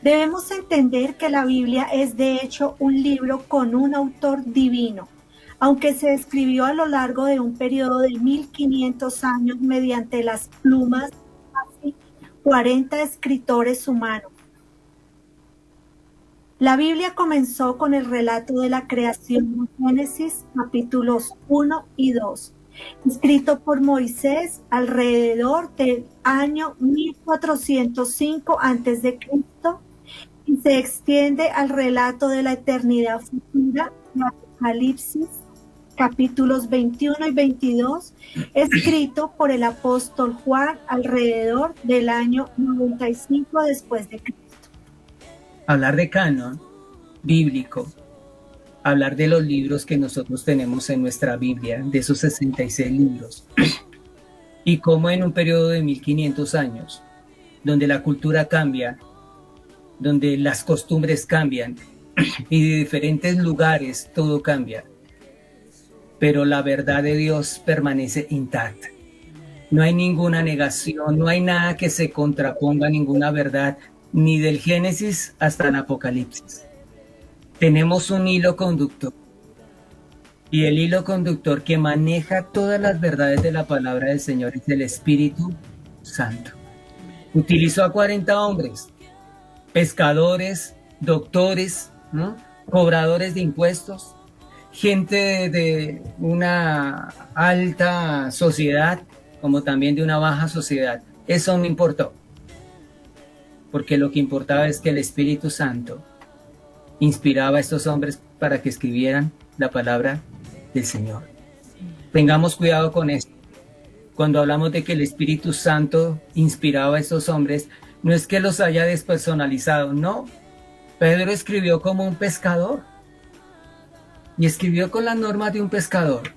Debemos entender que la Biblia es de hecho un libro con un autor divino, aunque se escribió a lo largo de un periodo de 1500 años mediante las plumas de casi 40 escritores humanos. La Biblia comenzó con el relato de la creación en Génesis capítulos 1 y 2, escrito por Moisés alrededor del año 1405 a.C. y se extiende al relato de la eternidad futura de Apocalipsis capítulos 21 y 22, escrito por el apóstol Juan alrededor del año 95 después de Cristo. Hablar de canon bíblico, hablar de los libros que nosotros tenemos en nuestra Biblia, de esos 66 libros, y cómo en un periodo de 1500 años, donde la cultura cambia, donde las costumbres cambian, y de diferentes lugares todo cambia, pero la verdad de Dios permanece intacta. No hay ninguna negación, no hay nada que se contraponga a ninguna verdad, ni del Génesis hasta el Apocalipsis. Tenemos un hilo conductor, y el hilo conductor que maneja todas las verdades de la palabra del Señor es el Espíritu Santo. Utilizó a 40 hombres, pescadores, doctores, ¿no?, cobradores de impuestos, gente de una alta sociedad, como también de una baja sociedad. Eso no importó, porque lo que importaba es que el Espíritu Santo inspiraba a estos hombres para que escribieran la palabra del Señor. Tengamos cuidado con esto. Cuando hablamos de que el Espíritu Santo inspiraba a estos hombres, no es que los haya despersonalizado, no. Pedro escribió como un pescador y escribió con las normas de un pescador,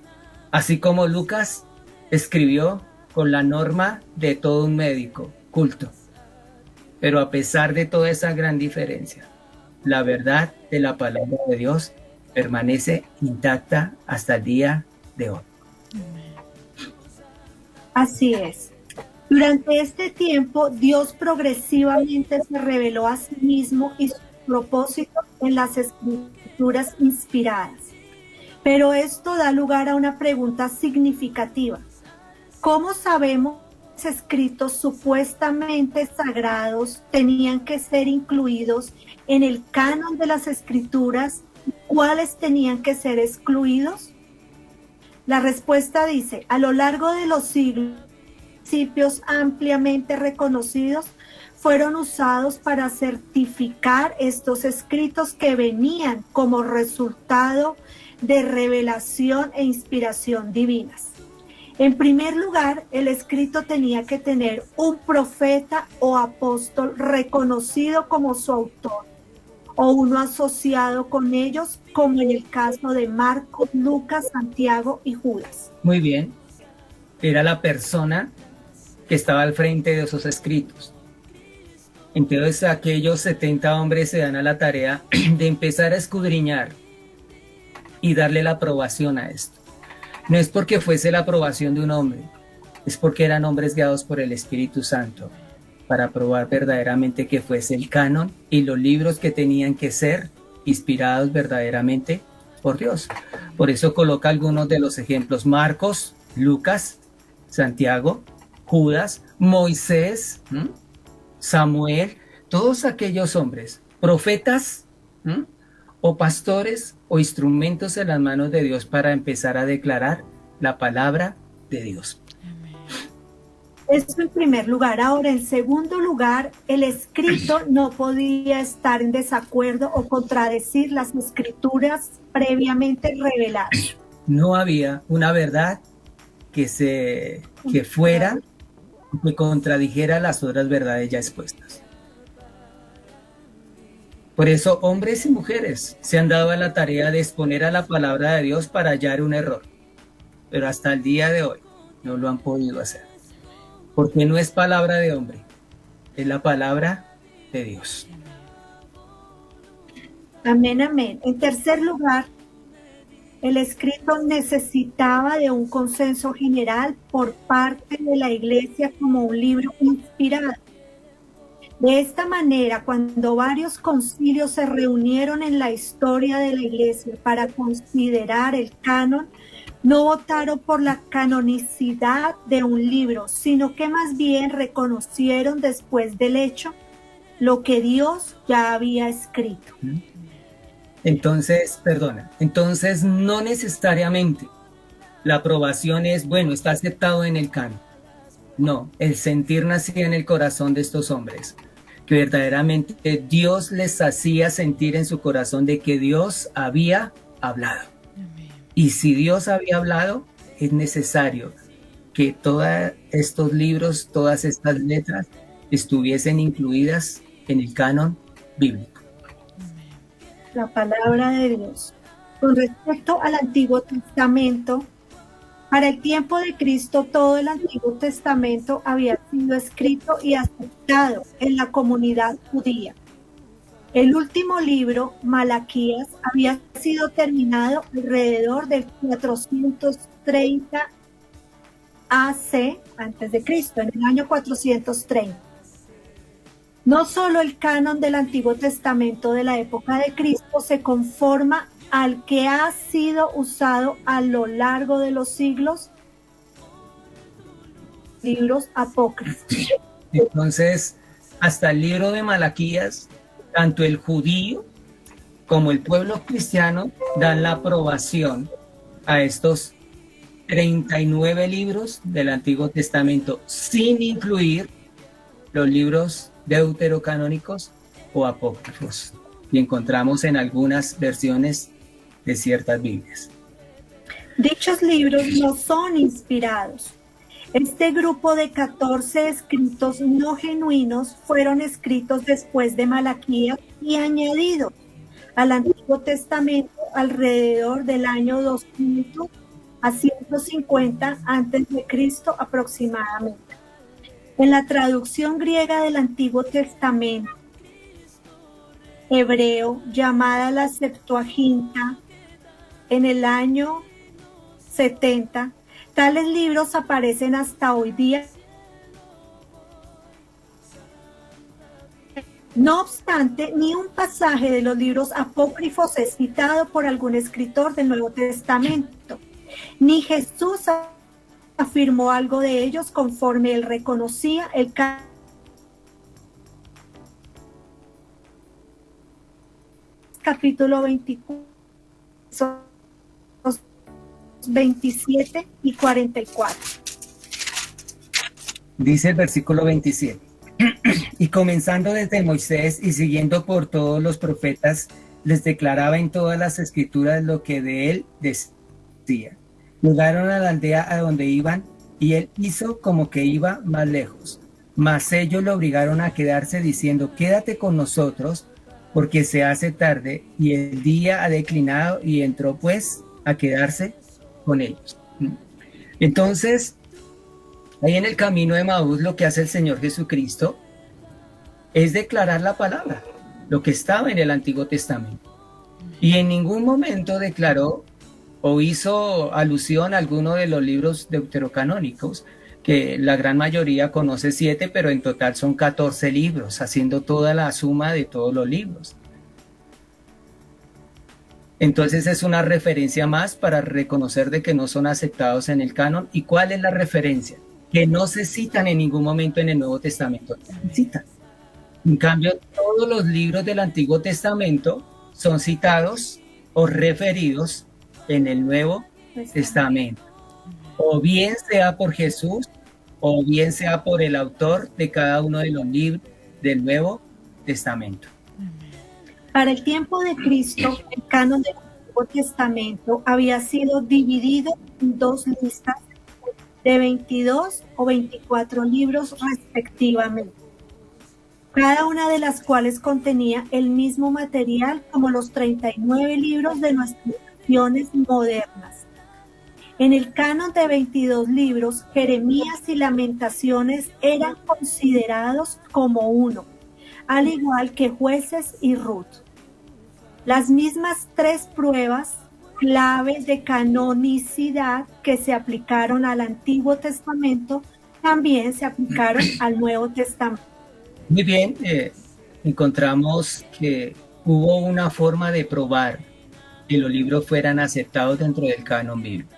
así como Lucas escribió con la norma de todo un médico culto. Pero a pesar de toda esa gran diferencia, la verdad de la palabra de Dios permanece intacta hasta el día de hoy. Así es. Durante este tiempo, Dios progresivamente se reveló a sí mismo y sus propósitos en las escrituras inspiradas. Pero esto da lugar a una pregunta significativa. ¿Cómo sabemos que los escritos supuestamente sagrados tenían que ser incluidos en el canon de las escrituras y cuáles tenían que ser excluidos? La respuesta dice, a lo largo de los siglos, principios ampliamente reconocidos fueron usados para certificar estos escritos que venían como resultado de revelación e inspiración divinas. En primer lugar, el escrito tenía que tener un profeta o apóstol reconocido como su autor, o uno asociado con ellos, como en el caso de Marcos, Lucas, Santiago y Judas. Muy bien. Era la persona que estaba al frente de esos escritos. Entonces aquellos 70 hombres se dan a la tarea de empezar a escudriñar y darle la aprobación a esto. No es porque fuese la aprobación de un hombre, es porque eran hombres guiados por el Espíritu Santo para probar verdaderamente que fuese el canon y los libros que tenían que ser inspirados verdaderamente por Dios. Por eso coloca algunos de los ejemplos: Marcos, Lucas, Santiago, Judas, Moisés, Samuel, todos aquellos hombres, profetas, o pastores o instrumentos en las manos de Dios para empezar a declarar la palabra de Dios. Esto en primer lugar. Ahora, en segundo lugar, el escrito no podía estar en desacuerdo o contradecir las escrituras previamente reveladas. No había una verdad que fuera, que contradijera las otras verdades ya expuestas. Por eso, hombres y mujeres se han dado a la tarea de exponer a la palabra de Dios para hallar un error. Pero hasta el día de hoy no lo han podido hacer. Porque no es palabra de hombre, es la palabra de Dios. Amén, amén. En tercer lugar, el escrito necesitaba de un consenso general por parte de la iglesia como un libro inspirado. De esta manera, cuando varios concilios se reunieron en la historia de la iglesia para considerar el canon, no votaron por la canonicidad de un libro, sino que más bien reconocieron después del hecho lo que Dios ya había escrito. Entonces no necesariamente la aprobación es, bueno, está aceptado en el canon. No, el sentir nacía en el corazón de estos hombres, que verdaderamente Dios les hacía sentir en su corazón de que Dios había hablado. Y si Dios había hablado, es necesario que todos estos libros, todas estas letras estuviesen incluidas en el canon bíblico. La palabra de Dios. Con respecto al Antiguo Testamento, para el tiempo de Cristo, todo el Antiguo Testamento había sido escrito y aceptado en la comunidad judía. El último libro, Malaquías, había sido terminado alrededor del 430 AC, antes de Cristo, en el año 430. No solo el canon del Antiguo Testamento de la época de Cristo se conforma al que ha sido usado a lo largo de los siglos, libros apócrifos. Entonces, hasta el libro de Malaquías, tanto el judío como el pueblo cristiano dan la aprobación a estos 39 libros del Antiguo Testamento, sin incluir los libros deuterocanónicos o apócrifos, que encontramos en algunas versiones de ciertas Biblias. Dichos libros no son inspirados. Este grupo de 14 escritos no genuinos fueron escritos después de Malaquías y añadidos al Antiguo Testamento alrededor del año 200 a 150 antes de Cristo aproximadamente. En la traducción griega del Antiguo Testamento hebreo, llamada la Septuaginta, en el año 70, Tales libros aparecen hasta hoy día. No obstante, ni un pasaje de los libros apócrifos es citado por algún escritor del Nuevo Testamento, ni Jesús afirmó algo de ellos conforme él reconocía el capítulo 24, 27 y 44. Dice el versículo 27. Y comenzando desde Moisés y siguiendo por todos los profetas, les declaraba en todas las escrituras lo que de él decía. Llegaron a la aldea a donde iban y él hizo como que iba más lejos. Mas ellos lo obligaron a quedarse diciendo, quédate con nosotros porque se hace tarde y el día ha declinado, y entró pues a quedarse con ellos. Entonces, ahí en el camino de Emaús lo que hace el Señor Jesucristo es declarar la palabra, lo que estaba en el Antiguo Testamento. Y en ningún momento declaró o hizo alusión a alguno de los libros deuterocanónicos, que la gran mayoría conoce 7, pero en total son 14 libros, haciendo toda la suma de todos los libros. Entonces es una referencia más para reconocer de que no son aceptados en el canon. ¿Y cuál es la referencia? Que no se citan en ningún momento en el Nuevo Testamento. Se citan. En cambio, todos los libros del Antiguo Testamento son citados o referidos en el Nuevo Testamento. O bien sea por Jesús, o bien sea por el autor de cada uno de los libros del Nuevo Testamento. Para el tiempo de Cristo, el canon del Antiguo Testamento había sido dividido en dos listas de 22 o 24 libros respectivamente, cada una de las cuales contenía el mismo material como los 39 libros de nuestras versiones modernas. En el canon de 22 libros, Jeremías y Lamentaciones eran considerados como uno, al igual que Jueces y Ruth. Las mismas 3 pruebas claves de canonicidad que se aplicaron al Antiguo Testamento también se aplicaron al Nuevo Testamento. Muy bien, encontramos que hubo una forma de probar que los libros fueran aceptados dentro del canon bíblico.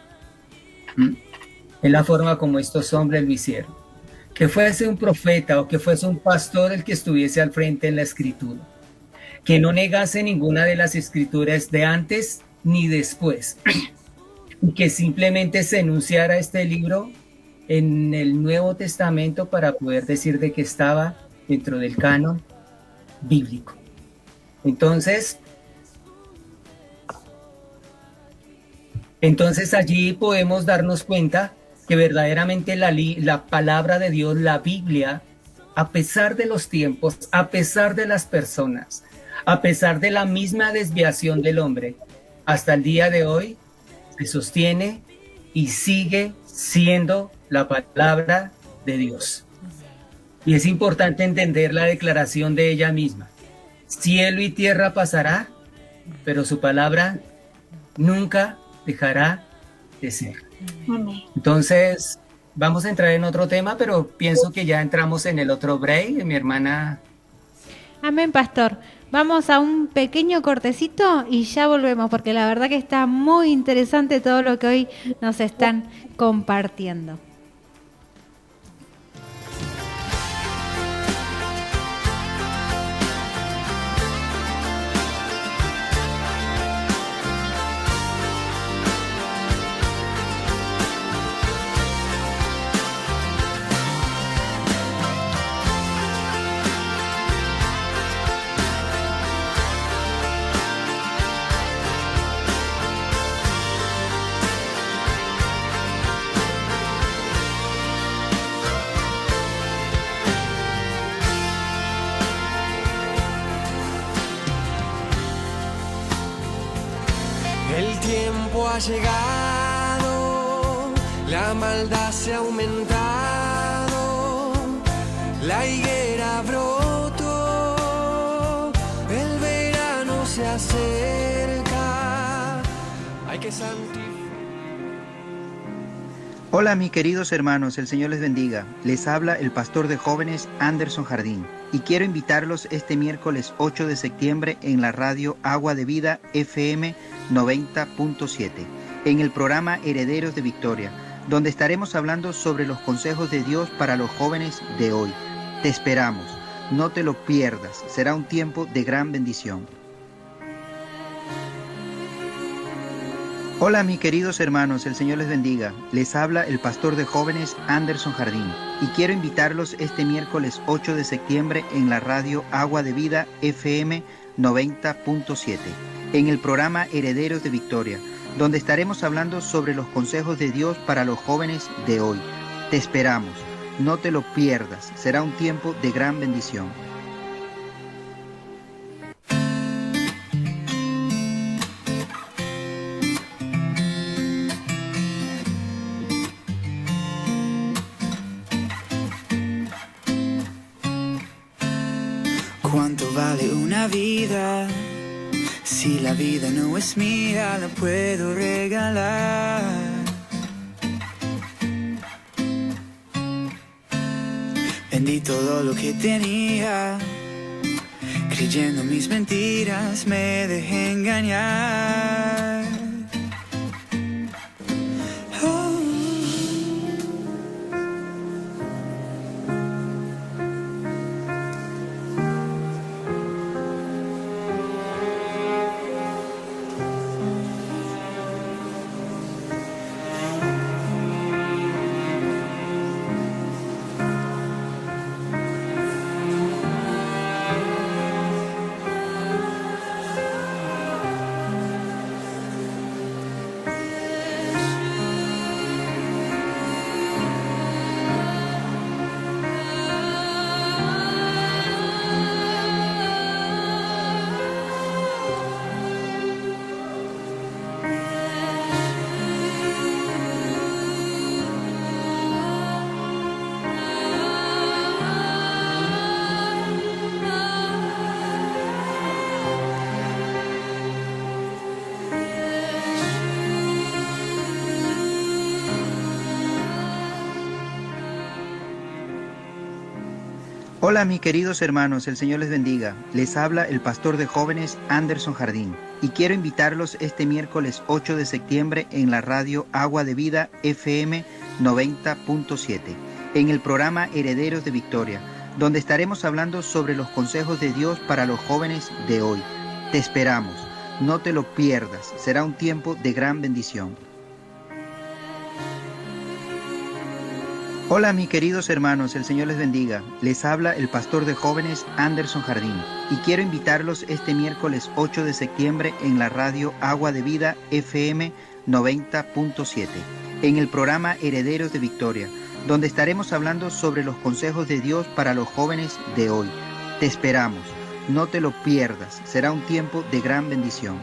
Es la forma como estos hombres lo hicieron. Que fuese un profeta o que fuese un pastor el que estuviese al frente en la escritura. Que no negase ninguna de las escrituras de antes ni después. Y que simplemente se enunciara este libro en el Nuevo Testamento para poder decir de que estaba dentro del canon bíblico. Entonces allí podemos darnos cuenta que verdaderamente la palabra de Dios, la Biblia, a pesar de los tiempos, a pesar de las personas, a pesar de la misma desviación del hombre, hasta el día de hoy se sostiene y sigue siendo la palabra de Dios. Y es importante entender la declaración de ella misma. Cielo y tierra pasará, pero su palabra nunca dejará de ser. Entonces, vamos a entrar en otro tema, pero pienso que ya entramos en el otro break, mi hermana. Amén, pastor. Vamos a un pequeño cortecito y ya volvemos, porque la verdad que está muy interesante todo lo que hoy nos están compartiendo. El tiempo ha llegado, la maldad se ha aumentado, la higuera brotó, el verano se acerca, hay que santificar. Hola mis queridos hermanos, el Señor les bendiga. Les habla el pastor de jóvenes Anderson Jardín y quiero invitarlos este miércoles 8 de septiembre en la radio Agua de Vida FM 90.7 en el programa Herederos de Victoria, donde estaremos hablando sobre los consejos de Dios para los jóvenes de hoy. Te esperamos, no te lo pierdas, será un tiempo de gran bendición. Hola mis queridos hermanos, el Señor les bendiga. Les habla el pastor de jóvenes Anderson Jardín y quiero invitarlos este miércoles 8 de septiembre en la radio Agua de Vida FM 90.7 en el programa Herederos de Victoria, donde estaremos hablando sobre los consejos de Dios para los jóvenes de hoy. Te esperamos, no te lo pierdas, será un tiempo de gran bendición. ¿Cuánto vale una vida? Si la vida no es mía, la puedo regalar. Vendí todo lo que tenía, creyendo mis mentiras, me dejé engañar. Hola mis queridos hermanos, el Señor les bendiga. Les habla el pastor de jóvenes Anderson Jardín y quiero invitarlos este miércoles 8 de septiembre en la radio Agua de Vida FM 90.7 en el programa Herederos de Victoria, donde estaremos hablando sobre los consejos de Dios para los jóvenes de hoy. Te esperamos, no te lo pierdas, será un tiempo de gran bendición. Hola mis queridos hermanos, el Señor les bendiga. Les habla el pastor de jóvenes Anderson Jardín y quiero invitarlos este miércoles 8 de septiembre en la radio Agua de Vida FM 90.7 en el programa Herederos de Victoria, donde estaremos hablando sobre los consejos de Dios para los jóvenes de hoy. Te esperamos, no te lo pierdas, será un tiempo de gran bendición.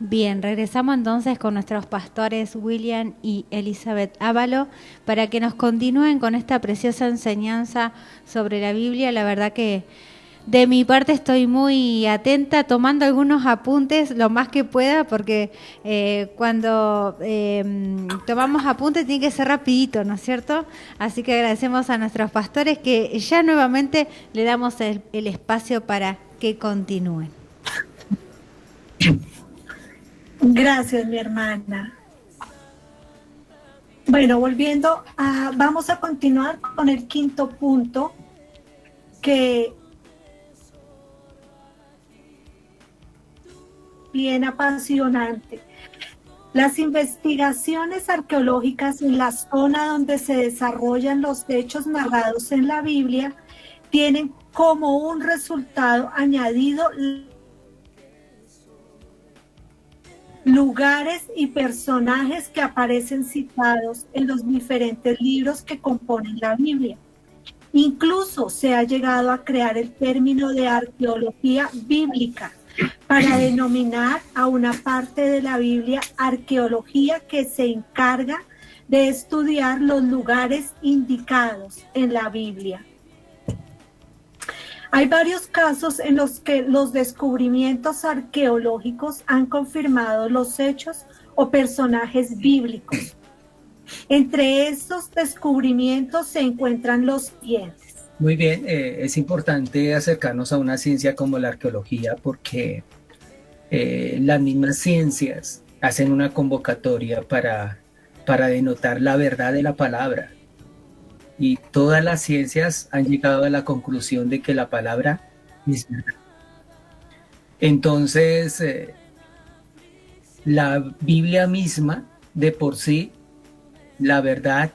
Bien, regresamos entonces con nuestros pastores William y Elizabeth Ávalo para que nos continúen con esta preciosa enseñanza sobre la Biblia. La verdad que de mi parte estoy muy atenta, tomando algunos apuntes lo más que pueda, porque cuando tomamos apuntes tiene que ser rapidito, ¿no es cierto? Así que agradecemos a nuestros pastores que ya nuevamente le damos el espacio para que continúen. Gracias, mi hermana. Bueno, vamos a continuar con el quinto punto, que bien apasionante. Las investigaciones arqueológicas en la zona donde se desarrollan los hechos narrados en la Biblia tienen como un resultado añadido lugares y personajes que aparecen citados en los diferentes libros que componen la Biblia. Incluso se ha llegado a crear el término de arqueología bíblica para denominar a una parte de la Biblia arqueología que se encarga de estudiar los lugares indicados en la Biblia. Hay varios casos en los que los descubrimientos arqueológicos han confirmado los hechos o personajes bíblicos. Entre estos descubrimientos se encuentran los siguientes. Muy bien, es importante acercarnos a una ciencia como la arqueología porque las mismas ciencias hacen una convocatoria para denotar la verdad de la palabra. Y todas las ciencias han llegado a la conclusión de que la palabra es verdad. Entonces, la Biblia misma, de por sí, la verdad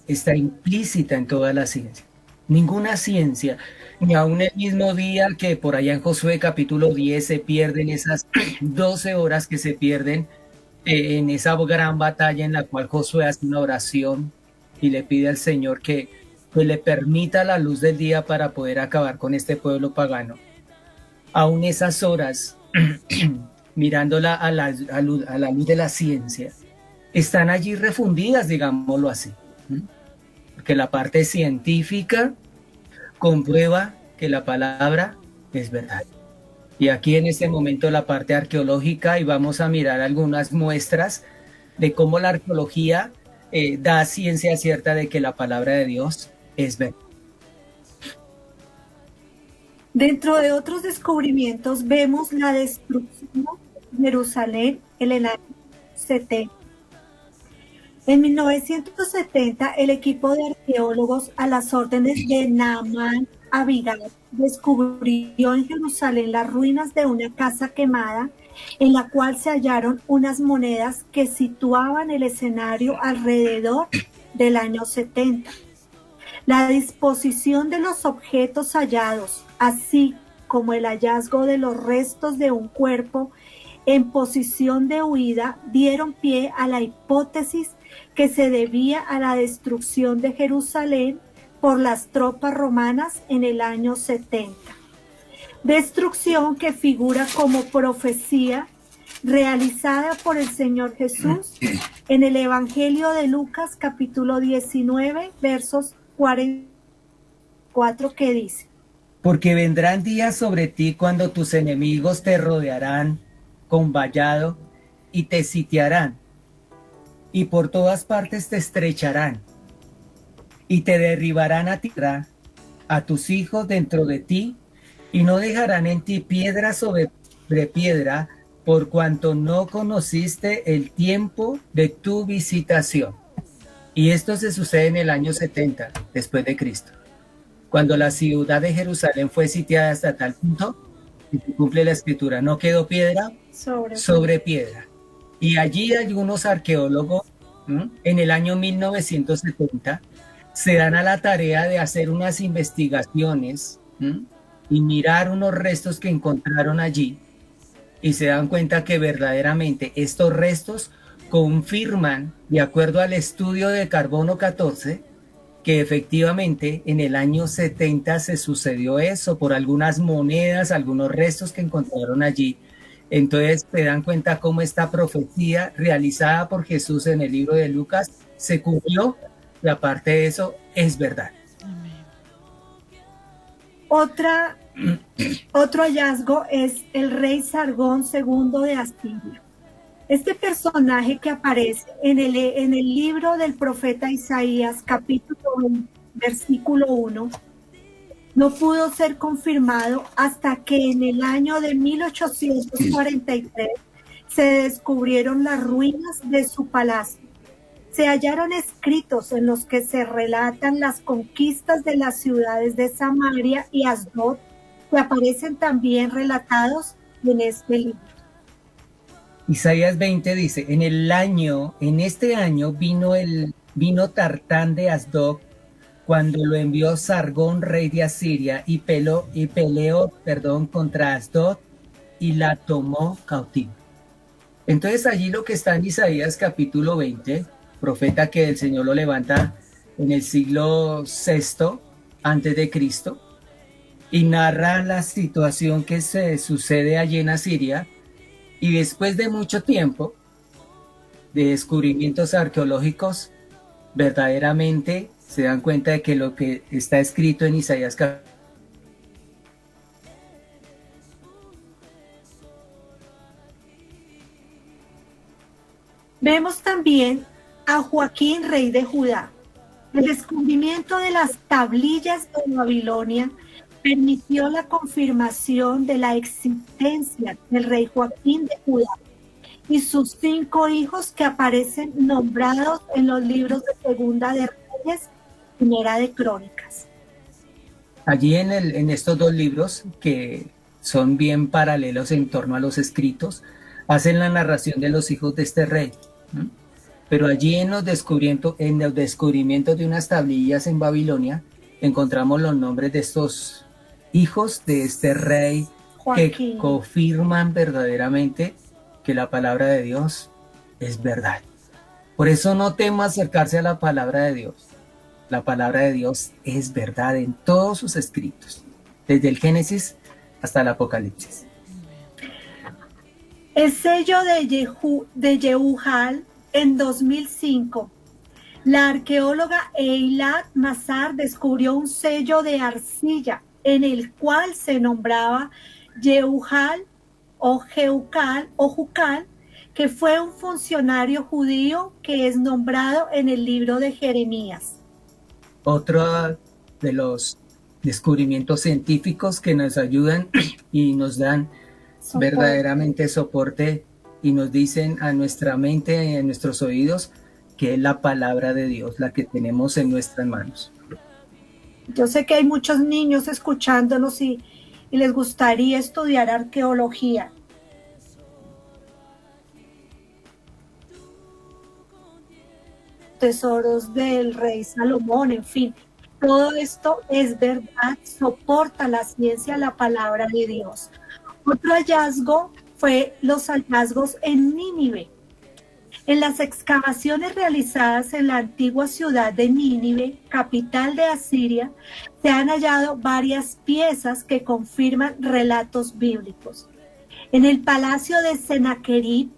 está implícita en toda la ciencia. Ninguna ciencia, ni aún el mismo día que por allá en Josué capítulo 10 se pierden esas 12 horas que se pierden en esa gran batalla en la cual Josué hace una oración y le pide al Señor que le permita la luz del día para poder acabar con este pueblo pagano. Aún esas horas, mirándola a la luz de la ciencia, están allí refundidas, digámoslo así. Porque la parte científica comprueba que la palabra es verdad. Y aquí en este momento la parte arqueológica, y vamos a mirar algunas muestras de cómo la arqueología da ciencia cierta de que la palabra de Dios es verdad. Dentro de otros descubrimientos vemos la destrucción de Jerusalén en el año 70. En 1970, el equipo de arqueólogos a las órdenes de Naaman Abigal descubrió en Jerusalén las ruinas de una casa quemada en la cual se hallaron unas monedas que situaban el escenario alrededor del año 70. La disposición de los objetos hallados, así como el hallazgo de los restos de un cuerpo en posición de huida, dieron pie a la hipótesis que se debía a la destrucción de Jerusalén por las tropas romanas en el año 70. Destrucción que figura como profecía realizada por el Señor Jesús en el Evangelio de Lucas capítulo 19 versos 44 que dice: Porque vendrán días sobre ti cuando tus enemigos te rodearán con vallado y te sitiarán, y por todas partes te estrecharán, y te derribarán a tierra, a tus hijos dentro de ti, y no dejarán en ti piedra sobre piedra, por cuanto no conociste el tiempo de tu visitación. Y esto se sucede en el año 70 después de Cristo, cuando la ciudad de Jerusalén fue sitiada hasta tal punto que se cumple la escritura: no quedó piedra sobre piedra. Y allí algunos arqueólogos, en el año 1970, se dan a la tarea de hacer unas investigaciones y mirar unos restos que encontraron allí, y se dan cuenta que verdaderamente estos restos confirman, de acuerdo al estudio de carbono 14, que efectivamente en el año 70 se sucedió eso por algunas monedas, algunos restos que encontraron allí. Entonces se dan cuenta cómo esta profecía realizada por Jesús en el libro de Lucas se cumplió, y aparte de eso es verdad. Otro hallazgo es el rey Sargón II de Asiria. Este personaje que aparece en el libro del profeta Isaías, capítulo 1, versículo 1, no pudo ser confirmado hasta que en el año de 1843 se descubrieron las ruinas de su palacio. Se hallaron escritos en los que se relatan las conquistas de las ciudades de Samaria y Asdod, que aparecen también relatados en este libro. Isaías 20 dice: en este año vino Tartán de Asdod, cuando lo envió Sargón, rey de Asiria, y peleó contra Asdod y la tomó cautiva. Entonces allí lo que está en Isaías capítulo 20, profeta que el Señor lo levanta en el siglo VI, antes de Cristo, y narra la situación que se sucede allí en Asiria, y después de mucho tiempo de descubrimientos arqueológicos, verdaderamente se dan cuenta de que lo que está escrito en Isaías Vemos también a Joaquín, rey de Judá. El descubrimiento de las tablillas de Babilonia permitió la confirmación de la existencia del rey Joaquín de Judá y sus 5 hijos que aparecen nombrados en los libros de Segunda de Reyes, Primera de Crónicas. Allí en estos 2 libros, que son bien paralelos en torno a los escritos, hacen la narración de los hijos de este rey. Pero allí en los descubrimientos de unas tablillas en Babilonia, encontramos los nombres de estos hijos de este rey Joaquín, que confirman verdaderamente que la palabra de Dios es verdad. Por eso no temo acercarse a la palabra de Dios. La palabra de Dios es verdad en todos sus escritos, desde el Génesis hasta el Apocalipsis. El sello de Yehual en 2005. La arqueóloga Eilat Mazar descubrió un sello de arcilla en el cual se nombraba Yehual o Jukal, que fue un funcionario judío que es nombrado en el libro de Jeremías. Otro de los descubrimientos científicos que nos ayudan y nos dan verdaderamente soporte y nos dicen a nuestra mente y a nuestros oídos que es la palabra de Dios la que tenemos en nuestras manos. Yo sé que hay muchos niños escuchándonos y les gustaría estudiar arqueología. Tesoros del rey Salomón, en fin, todo esto es verdad, soporta la ciencia, la palabra de Dios. Otro hallazgo fue los hallazgos en Nínive. En las excavaciones realizadas en la antigua ciudad de Nínive, capital de Asiria, se han hallado varias piezas que confirman relatos bíblicos. En el palacio de Sennacherib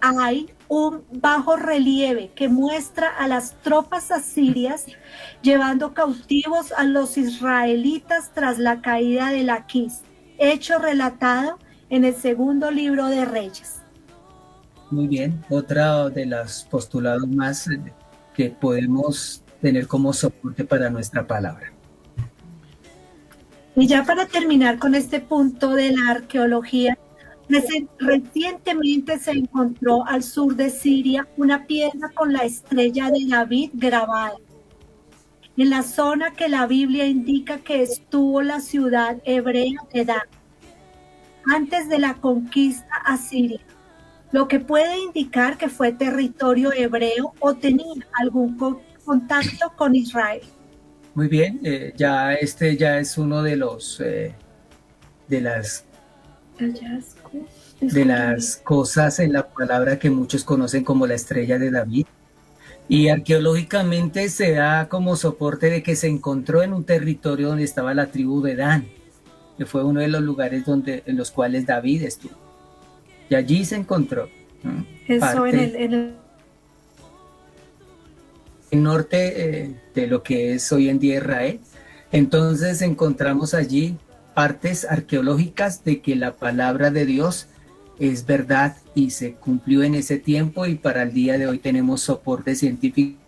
hay un bajo relieve que muestra a las tropas asirias llevando cautivos a los israelitas tras la caída de Laquis, hecho relatado en el 2 libro de Reyes. Muy bien, otra de los postulados más que podemos tener como soporte para nuestra palabra. Y ya para terminar con este punto de la arqueología, recientemente se encontró al sur de Siria una piedra con la estrella de David grabada, en la zona que la Biblia indica que estuvo la ciudad hebrea de Dan, antes de la conquista asiria, lo que puede indicar que fue territorio hebreo o tenía algún contacto con Israel. Muy bien, ya es uno de los de las cosas en la palabra que muchos conocen como la estrella de David, y arqueológicamente se da como soporte de que se encontró en un territorio donde estaba la tribu de Dan, que fue uno de los lugares en los cuales David estuvo, y allí se encontró eso en el norte de lo que es hoy en día Israel. Entonces encontramos allí partes arqueológicas de que la palabra de Dios es verdad y se cumplió en ese tiempo, y para el día de hoy tenemos soporte científico.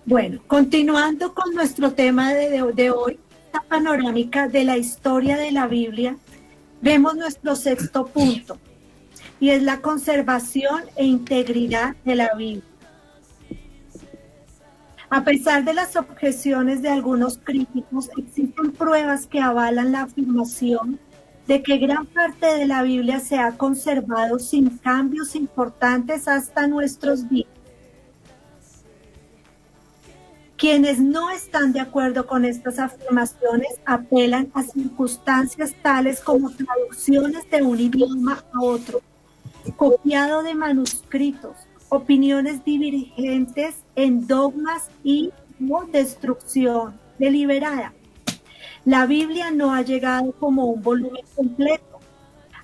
Bueno, continuando con nuestro tema de hoy, esta panorámica de la historia de la Biblia, vemos nuestro 6º punto, y es la conservación e integridad de la Biblia. A pesar de las objeciones de algunos críticos, existen pruebas que avalan la afirmación de que gran parte de la Biblia se ha conservado sin cambios importantes hasta nuestros días. Quienes no están de acuerdo con estas afirmaciones apelan a circunstancias tales como traducciones de un idioma a otro, copiado de manuscritos, opiniones divergentes en dogmas y como destrucción deliberada. La Biblia no ha llegado como un volumen completo.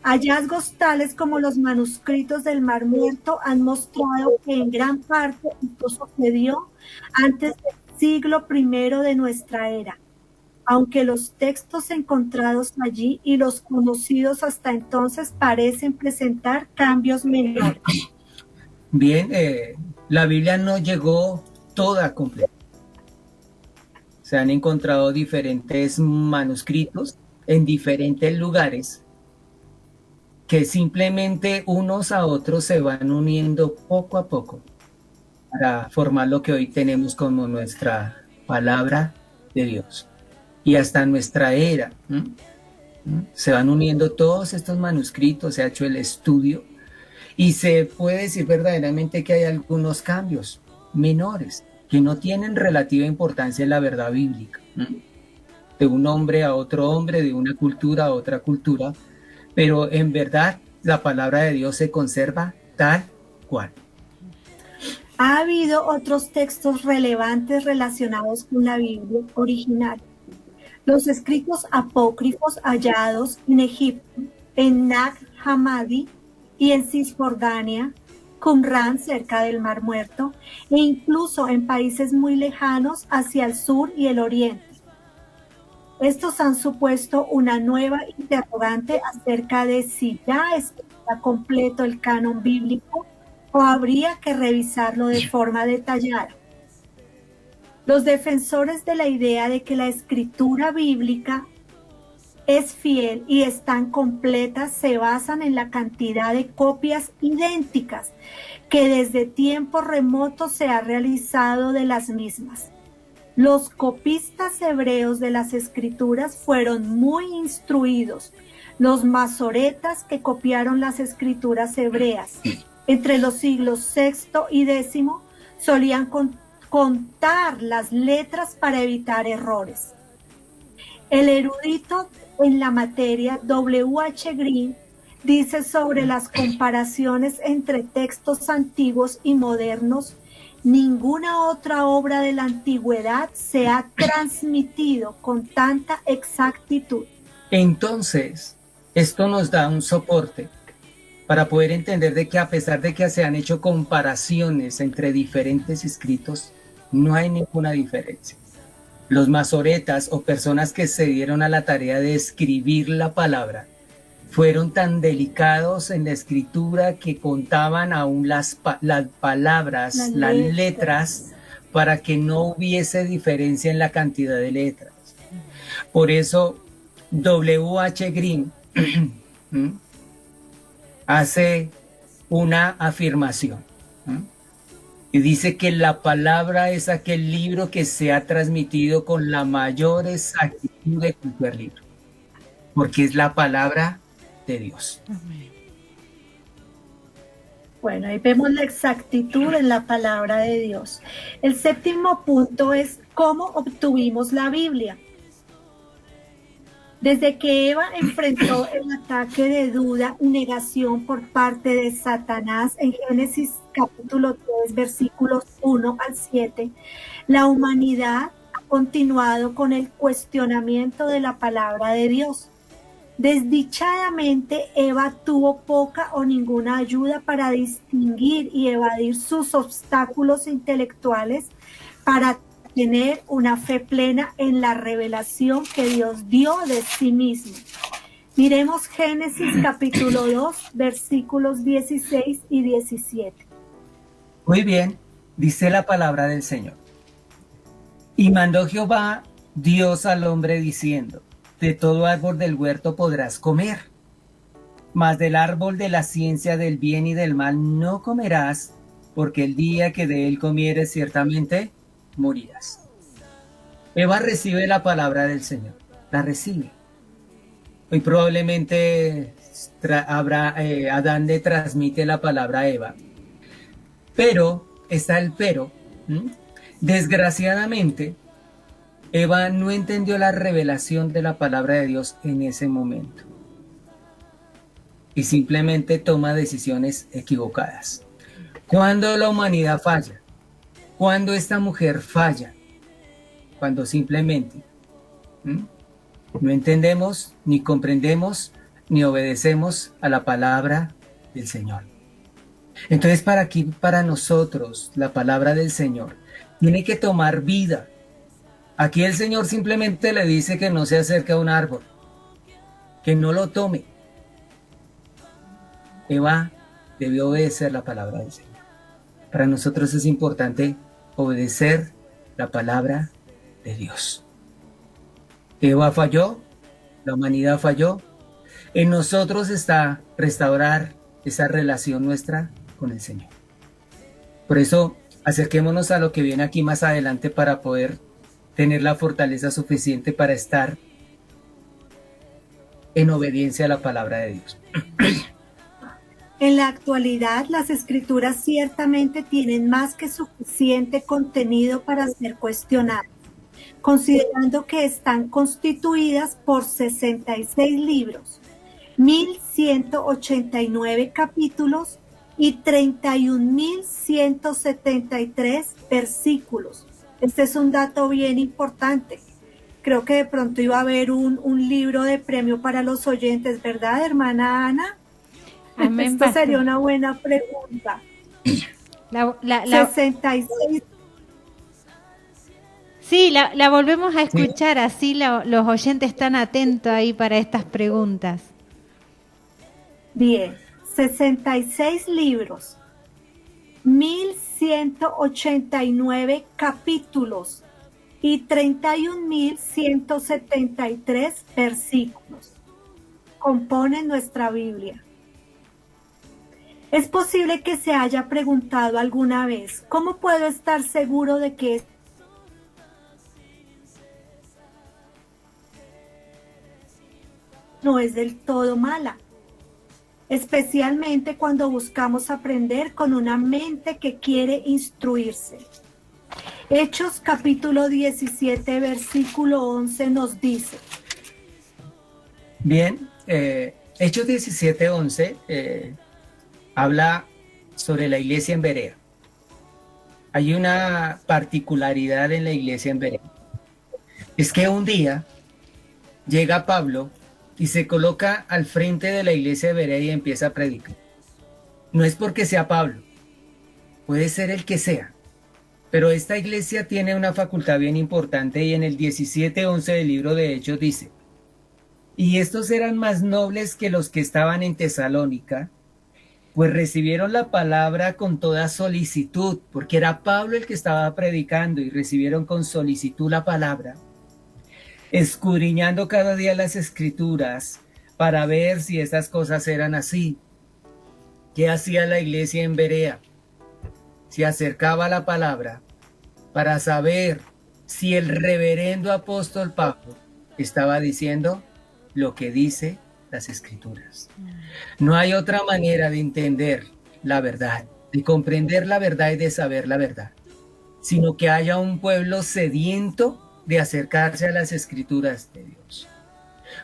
Hallazgos tales como los manuscritos del Mar Muerto han mostrado que en gran parte esto sucedió antes del siglo I de nuestra era, aunque los textos encontrados allí y los conocidos hasta entonces parecen presentar cambios menores. Bien, la Biblia no llegó toda completa. Se han encontrado diferentes manuscritos en diferentes lugares que simplemente unos a otros se van uniendo poco a poco para formar lo que hoy tenemos como nuestra palabra de Dios. Y hasta nuestra era se van uniendo todos estos manuscritos, se ha hecho el estudio y se puede decir verdaderamente que hay algunos cambios menores que no tienen relativa importancia en la verdad bíblica, de un hombre a otro hombre, de una cultura a otra cultura, pero en verdad la palabra de Dios se conserva tal cual. Ha habido otros textos relevantes relacionados con la Biblia original. Los escritos apócrifos hallados en Egipto, en Nag Hammadi y en Cisjordania, Qumran, cerca del Mar Muerto, e incluso en países muy lejanos hacia el sur y el oriente. Estos han supuesto una nueva interrogante acerca de si ya está completo el canon bíblico o habría que revisarlo de forma detallada. Los defensores de la idea de que la escritura bíblica es fiel y están completas se basan en la cantidad de copias idénticas que desde tiempos remotos se ha realizado de las mismas. Los copistas hebreos de las escrituras fueron muy instruidos. Los masoretas que copiaron las escrituras hebreas entre los siglos VI y X solían contar las letras para evitar errores. El erudito en la materia W.H. Green dice sobre las comparaciones entre textos antiguos y modernos: ninguna otra obra de la antigüedad se ha transmitido con tanta exactitud. Entonces, esto nos da un soporte para poder entender de que a pesar de que se han hecho comparaciones entre diferentes escritos, no hay ninguna diferencia. Los masoretas o personas que se dieron a la tarea de escribir la palabra fueron tan delicados en la escritura que contaban aún las palabras, las letras, para que no hubiese diferencia en la cantidad de letras. Por eso W.H. Green hace una afirmación y dice que la palabra es aquel libro que se ha transmitido con la mayor exactitud de cualquier libro, porque es la palabra de Dios. Bueno, ahí vemos la exactitud en la palabra de Dios. El séptimo punto es cómo obtuvimos la Biblia. Desde que Eva enfrentó el ataque de duda y negación por parte de Satanás en Génesis capítulo 3, versículos 1 al 7, la humanidad ha continuado con el cuestionamiento de la palabra de Dios. Desdichadamente, Eva tuvo poca o ninguna ayuda para distinguir y evadir sus obstáculos intelectuales para tener una fe plena en la revelación que Dios dio de sí mismo. Miremos Génesis capítulo 2, versículos 16 y 17. Muy bien, dice la palabra del Señor. Y mandó Jehová Dios al hombre diciendo: de todo árbol del huerto podrás comer, mas del árbol de la ciencia del bien y del mal no comerás, porque el día que de él comieres ciertamente morirás. Eva recibe la palabra del Señor, la recibe. Hoy probablemente Adán le transmite la palabra a Eva, pero está el pero. Desgraciadamente, Eva no entendió la revelación de la palabra de Dios en ese momento y simplemente toma decisiones equivocadas. Cuando la humanidad falla, cuando esta mujer falla, cuando simplemente no entendemos, ni comprendemos, ni obedecemos a la palabra del Señor. Entonces, para nosotros, la palabra del Señor tiene que tomar vida. Aquí el Señor simplemente le dice que no se acerque a un árbol, que no lo tome. Eva debió obedecer la palabra del Señor. Para nosotros es importante obedecer la palabra de Dios. Eva falló, la humanidad falló. En nosotros está restaurar esa relación nuestra con el Señor. Por eso, acerquémonos a lo que viene aquí más adelante para poder tener la fortaleza suficiente para estar en obediencia a la palabra de Dios. En la actualidad, las escrituras ciertamente tienen más que suficiente contenido para ser cuestionadas, considerando que están constituidas por 66 libros, 1189 capítulos y 31.173 versículos. Este es un dato bien importante. Creo que de pronto iba a haber un libro de premio para los oyentes, ¿verdad, hermana Ana? Amén, Esto pastor. sería una buena pregunta. 66. Sí, la volvemos a escuchar, así los oyentes están atentos ahí para estas preguntas. Bien, 66 libros, 1189 capítulos y 31.173 versículos componen nuestra Biblia. Es posible que se haya preguntado alguna vez, ¿cómo puedo estar seguro de que no es del todo mala? Especialmente cuando buscamos aprender con una mente que quiere instruirse. Hechos capítulo 17, versículo 11 nos dice. Bien, Hechos 17, 11 habla sobre la iglesia en Berea. Hay una particularidad en la iglesia en Berea. Es que un día llega Pablo y se coloca al frente de la iglesia de Berea y empieza a predicar. No es porque sea Pablo, puede ser el que sea, pero esta iglesia tiene una facultad bien importante y en el 17:11 del libro de Hechos dice: y estos eran más nobles que los que estaban en Tesalónica, pues recibieron la palabra con toda solicitud, porque era Pablo el que estaba predicando y recibieron con solicitud la palabra, escudriñando cada día las escrituras para ver si estas cosas eran así. ¿Qué hacía la iglesia en Berea? Se acercaba a la palabra para saber si el reverendo apóstol Pablo estaba diciendo lo que dice las escrituras. No hay otra manera de entender la verdad, de comprender la verdad y de saber la verdad, sino que haya un pueblo sediento de acercarse a las escrituras de Dios.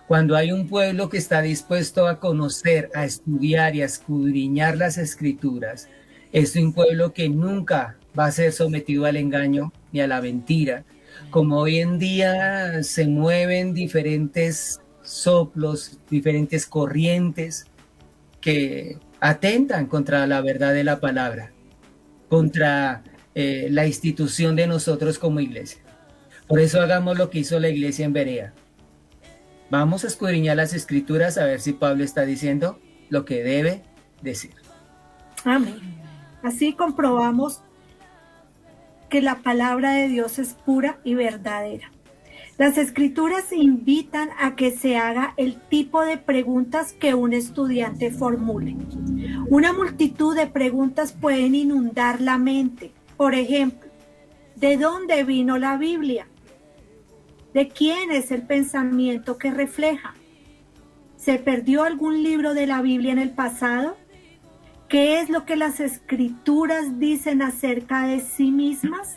Cuando hay un pueblo que está dispuesto a conocer, a estudiar y a escudriñar las escrituras, es un pueblo que nunca va a ser sometido al engaño ni a la mentira, como hoy en día se mueven diferentes soplos, diferentes corrientes que atentan contra la verdad de la palabra, contra la institución de nosotros como iglesia. Por eso hagamos lo que hizo la iglesia en Berea. Vamos a escudriñar las escrituras a ver si Pablo está diciendo lo que debe decir. Amén. Así comprobamos que la palabra de Dios es pura y verdadera. Las escrituras invitan a que se haga el tipo de preguntas que un estudiante formule. Una multitud de preguntas pueden inundar la mente. Por ejemplo, ¿de dónde vino la Biblia? ¿De quién es el pensamiento que refleja? ¿Se perdió algún libro de la Biblia en el pasado? ¿Qué es lo que las escrituras dicen acerca de sí mismas?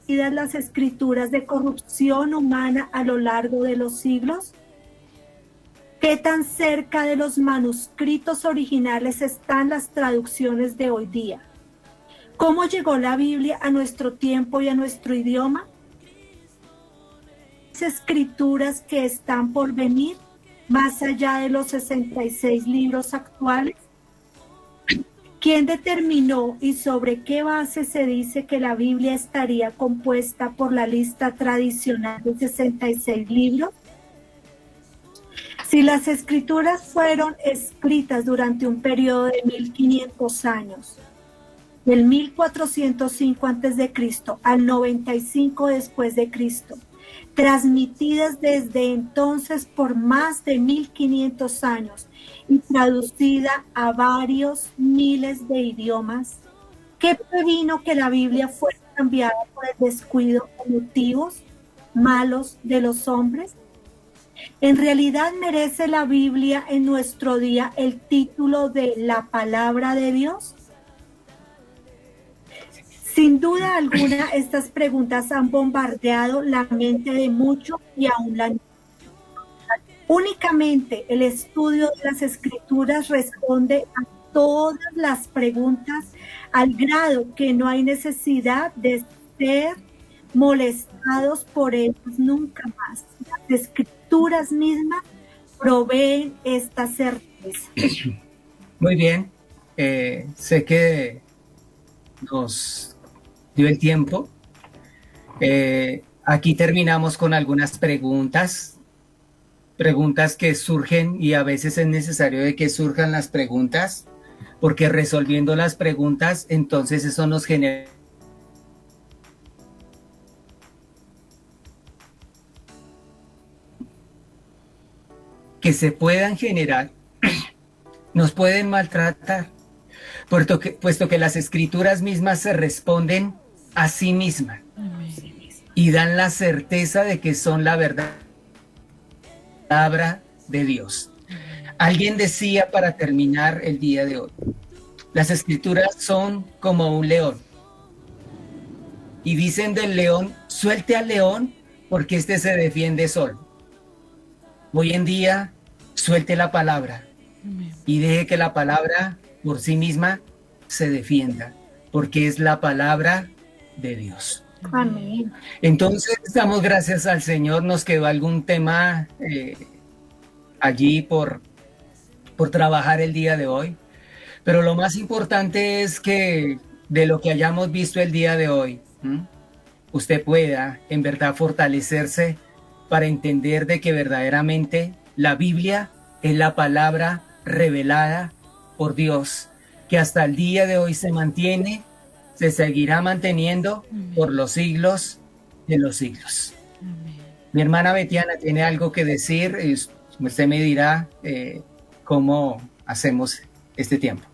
¿Las escrituras de corrupción humana a lo largo de los siglos? ¿Qué tan cerca de los manuscritos originales están las traducciones de hoy día? ¿Cómo llegó la Biblia a nuestro tiempo y a nuestro idioma? ¿Las escrituras que están por venir más allá de los 66 libros actuales? ¿Quién determinó y sobre qué base se dice que la Biblia estaría compuesta por la lista tradicional de 66 libros? Si las escrituras fueron escritas durante un periodo de 1500 años, del 1405 a.C. al 95 después de Cristo, transmitidas desde entonces por más de 1500 años y traducida a varios miles de idiomas, ¿qué previno que la Biblia fuera cambiada por el descuido o motivos malos de los hombres? ¿En realidad merece la Biblia en nuestro día el título de la palabra de Dios? Sin duda alguna, estas preguntas han bombardeado la mente de muchos y aún la. Únicamente el estudio de las Escrituras responde a todas las preguntas al grado que no hay necesidad de ser molestados por ellas nunca más. Las Escrituras mismas proveen esta certeza. Muy bien, sé que nos dio el tiempo. Aquí terminamos con algunas preguntas que surgen, y a veces es necesario de que surjan las preguntas, porque resolviendo las preguntas, entonces eso nos genera que se puedan generar, nos pueden maltratar, puesto que las escrituras mismas se responden a sí mismas y dan la certeza de que son la verdad, palabra de Dios. Alguien decía, para terminar el día de hoy, las escrituras son como un león, y dicen del león: suelte al león porque éste se defiende solo. Hoy en día, suelte la palabra y deje que la palabra por sí misma se defienda, porque es la palabra de Dios. Amén. Entonces damos gracias al Señor. Nos quedó algún tema allí por trabajar el día de hoy, pero lo más importante es que de lo que hayamos visto el día de hoy, usted pueda en verdad fortalecerse para entender de que verdaderamente la Biblia es la palabra revelada por Dios, que hasta el día de hoy se mantiene, se seguirá manteniendo por los siglos de los siglos. Mi hermana Betiana tiene algo que decir, y usted me dirá cómo hacemos este tiempo.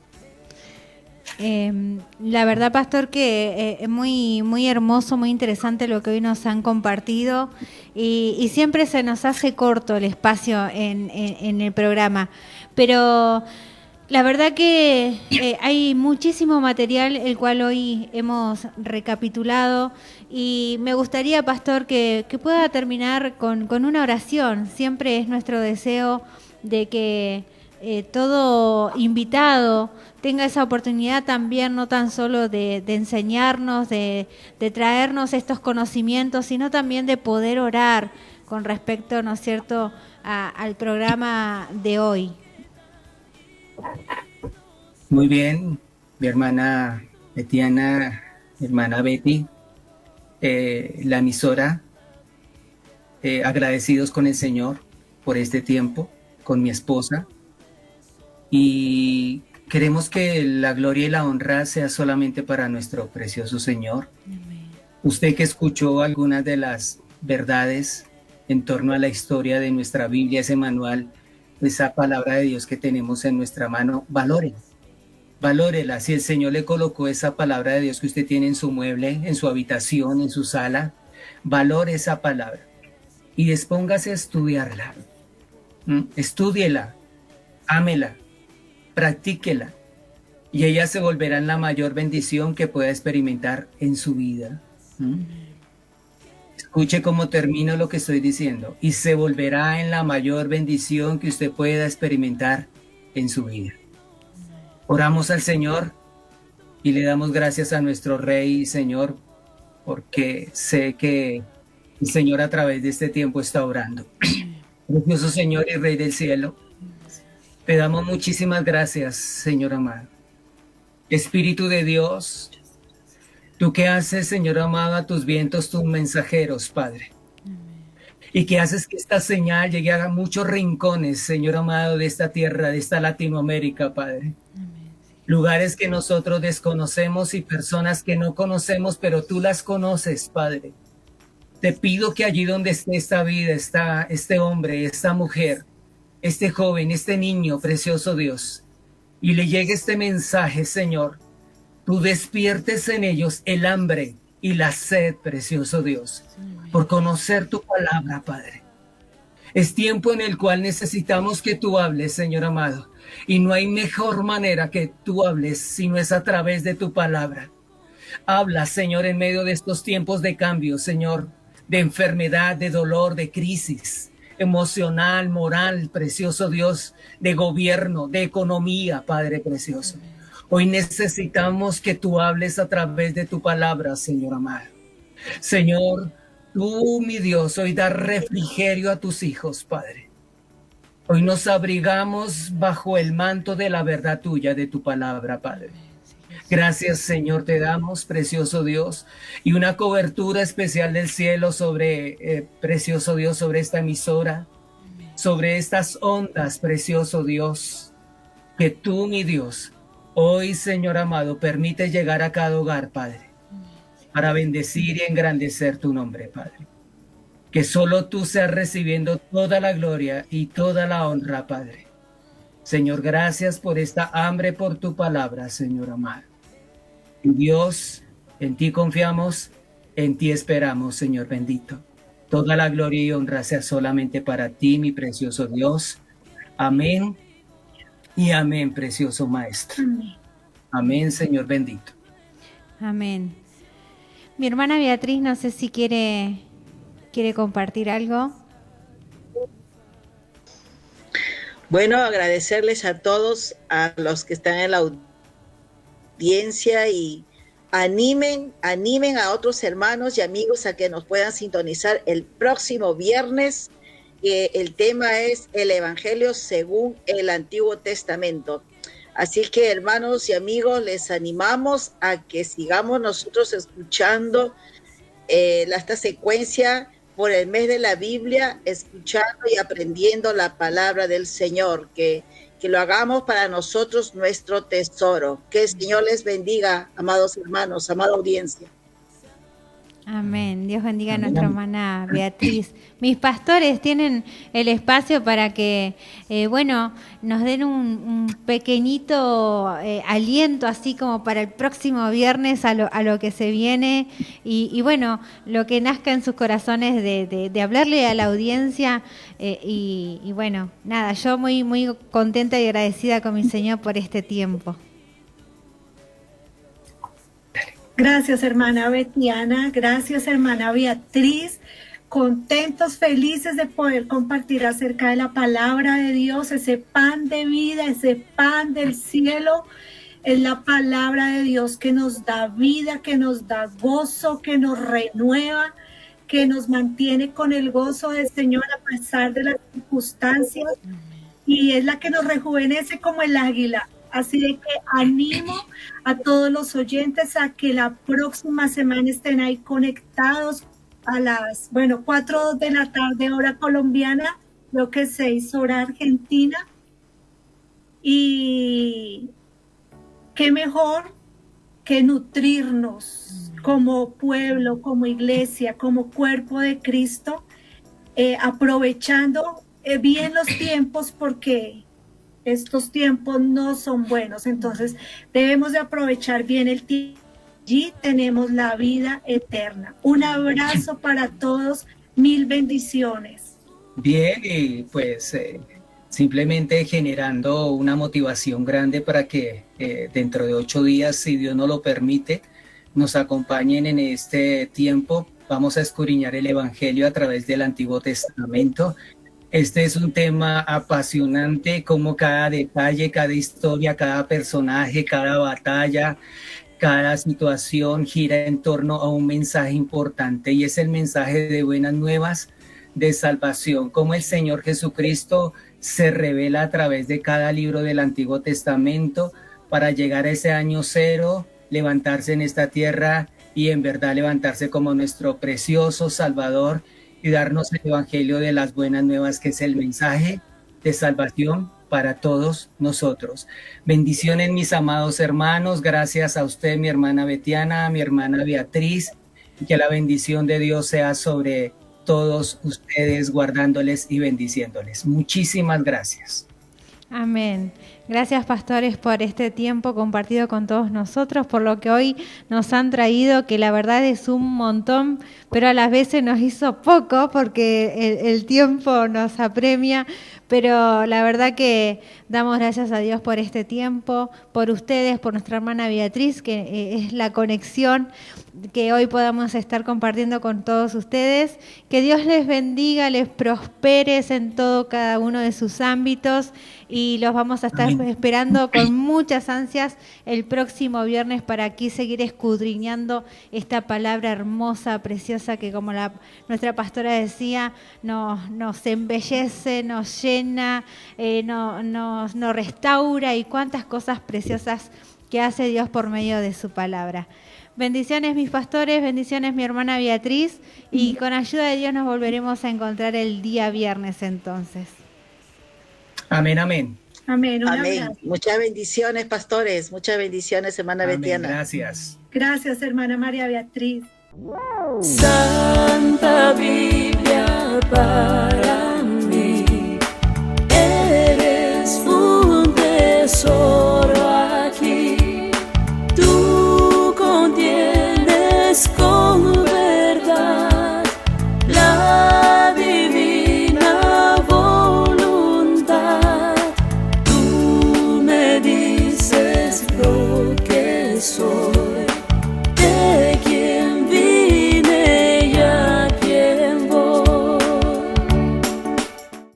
La verdad, pastor, que es muy, muy hermoso, muy interesante lo que hoy nos han compartido, y siempre se nos hace corto el espacio en el programa, pero la verdad que hay muchísimo material el cual hoy hemos recapitulado, y me gustaría, pastor, que pueda terminar con una oración. Siempre es nuestro deseo de que todo invitado tenga esa oportunidad también, no tan solo de enseñarnos, de traernos estos conocimientos, sino también de poder orar con respecto, ¿no es cierto?, al programa de hoy. Muy bien, mi hermana Betiana, mi hermana Betty, la emisora, agradecidos con el Señor por este tiempo, con mi esposa, y queremos que la gloria y la honra sea solamente para nuestro precioso Señor. Amén. Usted que escuchó algunas de las verdades en torno a la historia de nuestra Biblia, ese manual, esa palabra de Dios que tenemos en nuestra mano, valórela. Si el Señor le colocó esa palabra de Dios que usted tiene en su mueble, en su habitación, en su sala, valore esa palabra y dispóngase a estudiarla. Estúdiela, ámela, practíquela, y ella se volverá en la mayor bendición que pueda experimentar en su vida. Escuche cómo termino lo que estoy diciendo y se volverá en la mayor bendición que usted pueda experimentar en su vida. Oramos al Señor y le damos gracias a nuestro Rey y Señor, porque sé que el Señor a través de este tiempo está orando. Precioso Señor y Rey del cielo, te damos muchísimas gracias, Señor amado. Espíritu de Dios, tú que haces, Señor amado, a tus vientos tus mensajeros, Padre. Y que haces que esta señal llegue a muchos rincones, Señor amado, de esta tierra, de esta Latinoamérica, Padre. Lugares que nosotros desconocemos y personas que no conocemos, pero tú las conoces, Padre. Te pido que allí donde esté esta vida, este hombre, esta mujer, este joven, este niño, precioso Dios, y le llegue este mensaje, Señor, tú despiertes en ellos el hambre y la sed, precioso Dios, por conocer tu palabra, Padre. Es tiempo en el cual necesitamos que tú hables, Señor amado, y no hay mejor manera que tú hables si no es a través de tu palabra. Habla, Señor, en medio de estos tiempos de cambio, Señor, de enfermedad, de dolor, de crisis emocional, moral, precioso Dios, de gobierno, de economía, Padre precioso. Hoy necesitamos que tú hables a través de tu palabra, Señor amado. Señor, tú, mi Dios, hoy da refrigerio a tus hijos, Padre. Hoy nos abrigamos bajo el manto de la verdad tuya, de tu palabra, Padre. Gracias, Señor, te damos, precioso Dios, y una cobertura especial del cielo sobre, precioso Dios, sobre esta emisora, sobre estas ondas, precioso Dios, que tú, mi Dios, hoy, Señor amado, permite llegar a cada hogar, Padre, para bendecir y engrandecer tu nombre, Padre. Que solo tú seas recibiendo toda la gloria y toda la honra, Padre. Señor, gracias por esta hambre por tu palabra, Señor amado. Dios, en ti confiamos, en ti esperamos, Señor bendito. Toda la gloria y honra sea solamente para ti, mi precioso Dios. Amén y amén, precioso Maestro. Amén. Amén, Señor bendito. Amén. Mi hermana Beatriz, no sé si quiere compartir algo. Bueno, agradecerles a todos, a los que están en la audiencia, y animen a otros hermanos y amigos a que nos puedan sintonizar el próximo viernes. El tema es el Evangelio según el Antiguo Testamento. Así que, hermanos y amigos, les animamos a que sigamos nosotros escuchando esta secuencia por el mes de la Biblia, escuchando y aprendiendo la palabra del Señor, que lo hagamos para nosotros nuestro tesoro. Que el Señor les bendiga, amados hermanos, amada audiencia. Amén. Dios bendiga a nuestra hermana Beatriz. Mis pastores tienen el espacio para que, nos den un pequeñito aliento, así como para el próximo viernes a lo que se viene. Y bueno, lo que nazca en sus corazones de hablarle a la audiencia. Y bueno, nada, yo muy, muy contenta y agradecida con mi Señor por este tiempo. Gracias, hermana Betiana. Gracias, hermana Beatriz. Contentos, felices de poder compartir acerca de la palabra de Dios, ese pan de vida, ese pan del cielo. Es la palabra de Dios que nos da vida, que nos da gozo, que nos renueva, que nos mantiene con el gozo del Señor a pesar de las circunstancias. Y es la que nos rejuvenece como el águila. Así de que animo a todos los oyentes a que la próxima semana estén ahí conectados a las 4 de la tarde, hora colombiana, creo que 6 hora argentina. Y qué mejor que nutrirnos como pueblo, como iglesia, como cuerpo de Cristo, aprovechando bien los tiempos, porque estos tiempos no son buenos. Entonces debemos de aprovechar bien el tiempo. Allí tenemos la vida eterna. Un abrazo para todos, mil bendiciones. Bien, y pues simplemente generando una motivación grande para que dentro de 8 días, si Dios nos lo permite, nos acompañen en este tiempo vamos a escudriñar el Evangelio a través del Antiguo Testamento. Este es un tema apasionante, como cada detalle, cada historia, cada personaje, cada batalla, cada situación gira en torno a un mensaje importante, y es el mensaje de buenas nuevas de salvación, como el Señor Jesucristo se revela a través de cada libro del Antiguo Testamento para llegar a ese año cero, levantarse en esta tierra y en verdad levantarse como nuestro precioso Salvador y darnos el Evangelio de las buenas nuevas, que es el mensaje de salvación para todos nosotros. Bendiciones, mis amados hermanos. Gracias a usted, mi hermana Betiana, a mi hermana Beatriz, y que la bendición de Dios sea sobre todos ustedes, guardándoles y bendiciéndoles. Muchísimas gracias. Amén. Gracias, pastores, por este tiempo compartido con todos nosotros, por lo que hoy nos han traído, que la verdad es un montón, pero a las veces nos hizo poco porque el tiempo nos apremia, pero la verdad que damos gracias a Dios por este tiempo, por ustedes, por nuestra hermana Beatriz, que es la conexión que hoy podamos estar compartiendo con todos ustedes. Que Dios les bendiga, les prospere en todo cada uno de sus ámbitos, y los vamos a estar esperando con muchas ansias el próximo viernes para aquí seguir escudriñando esta palabra hermosa, preciosa, que como nuestra pastora decía, nos embellece, nos llena, nos restaura, y cuántas cosas preciosas que hace Dios por medio de su palabra. Bendiciones, mis pastores, bendiciones, mi hermana Beatriz, y con ayuda de Dios nos volveremos a encontrar el día viernes entonces. Amén, amén. Amén. Amén. Muchas bendiciones, pastores. Muchas bendiciones, hermana Amén. Betiana. Gracias. Gracias, hermana María Beatriz. Santa vida.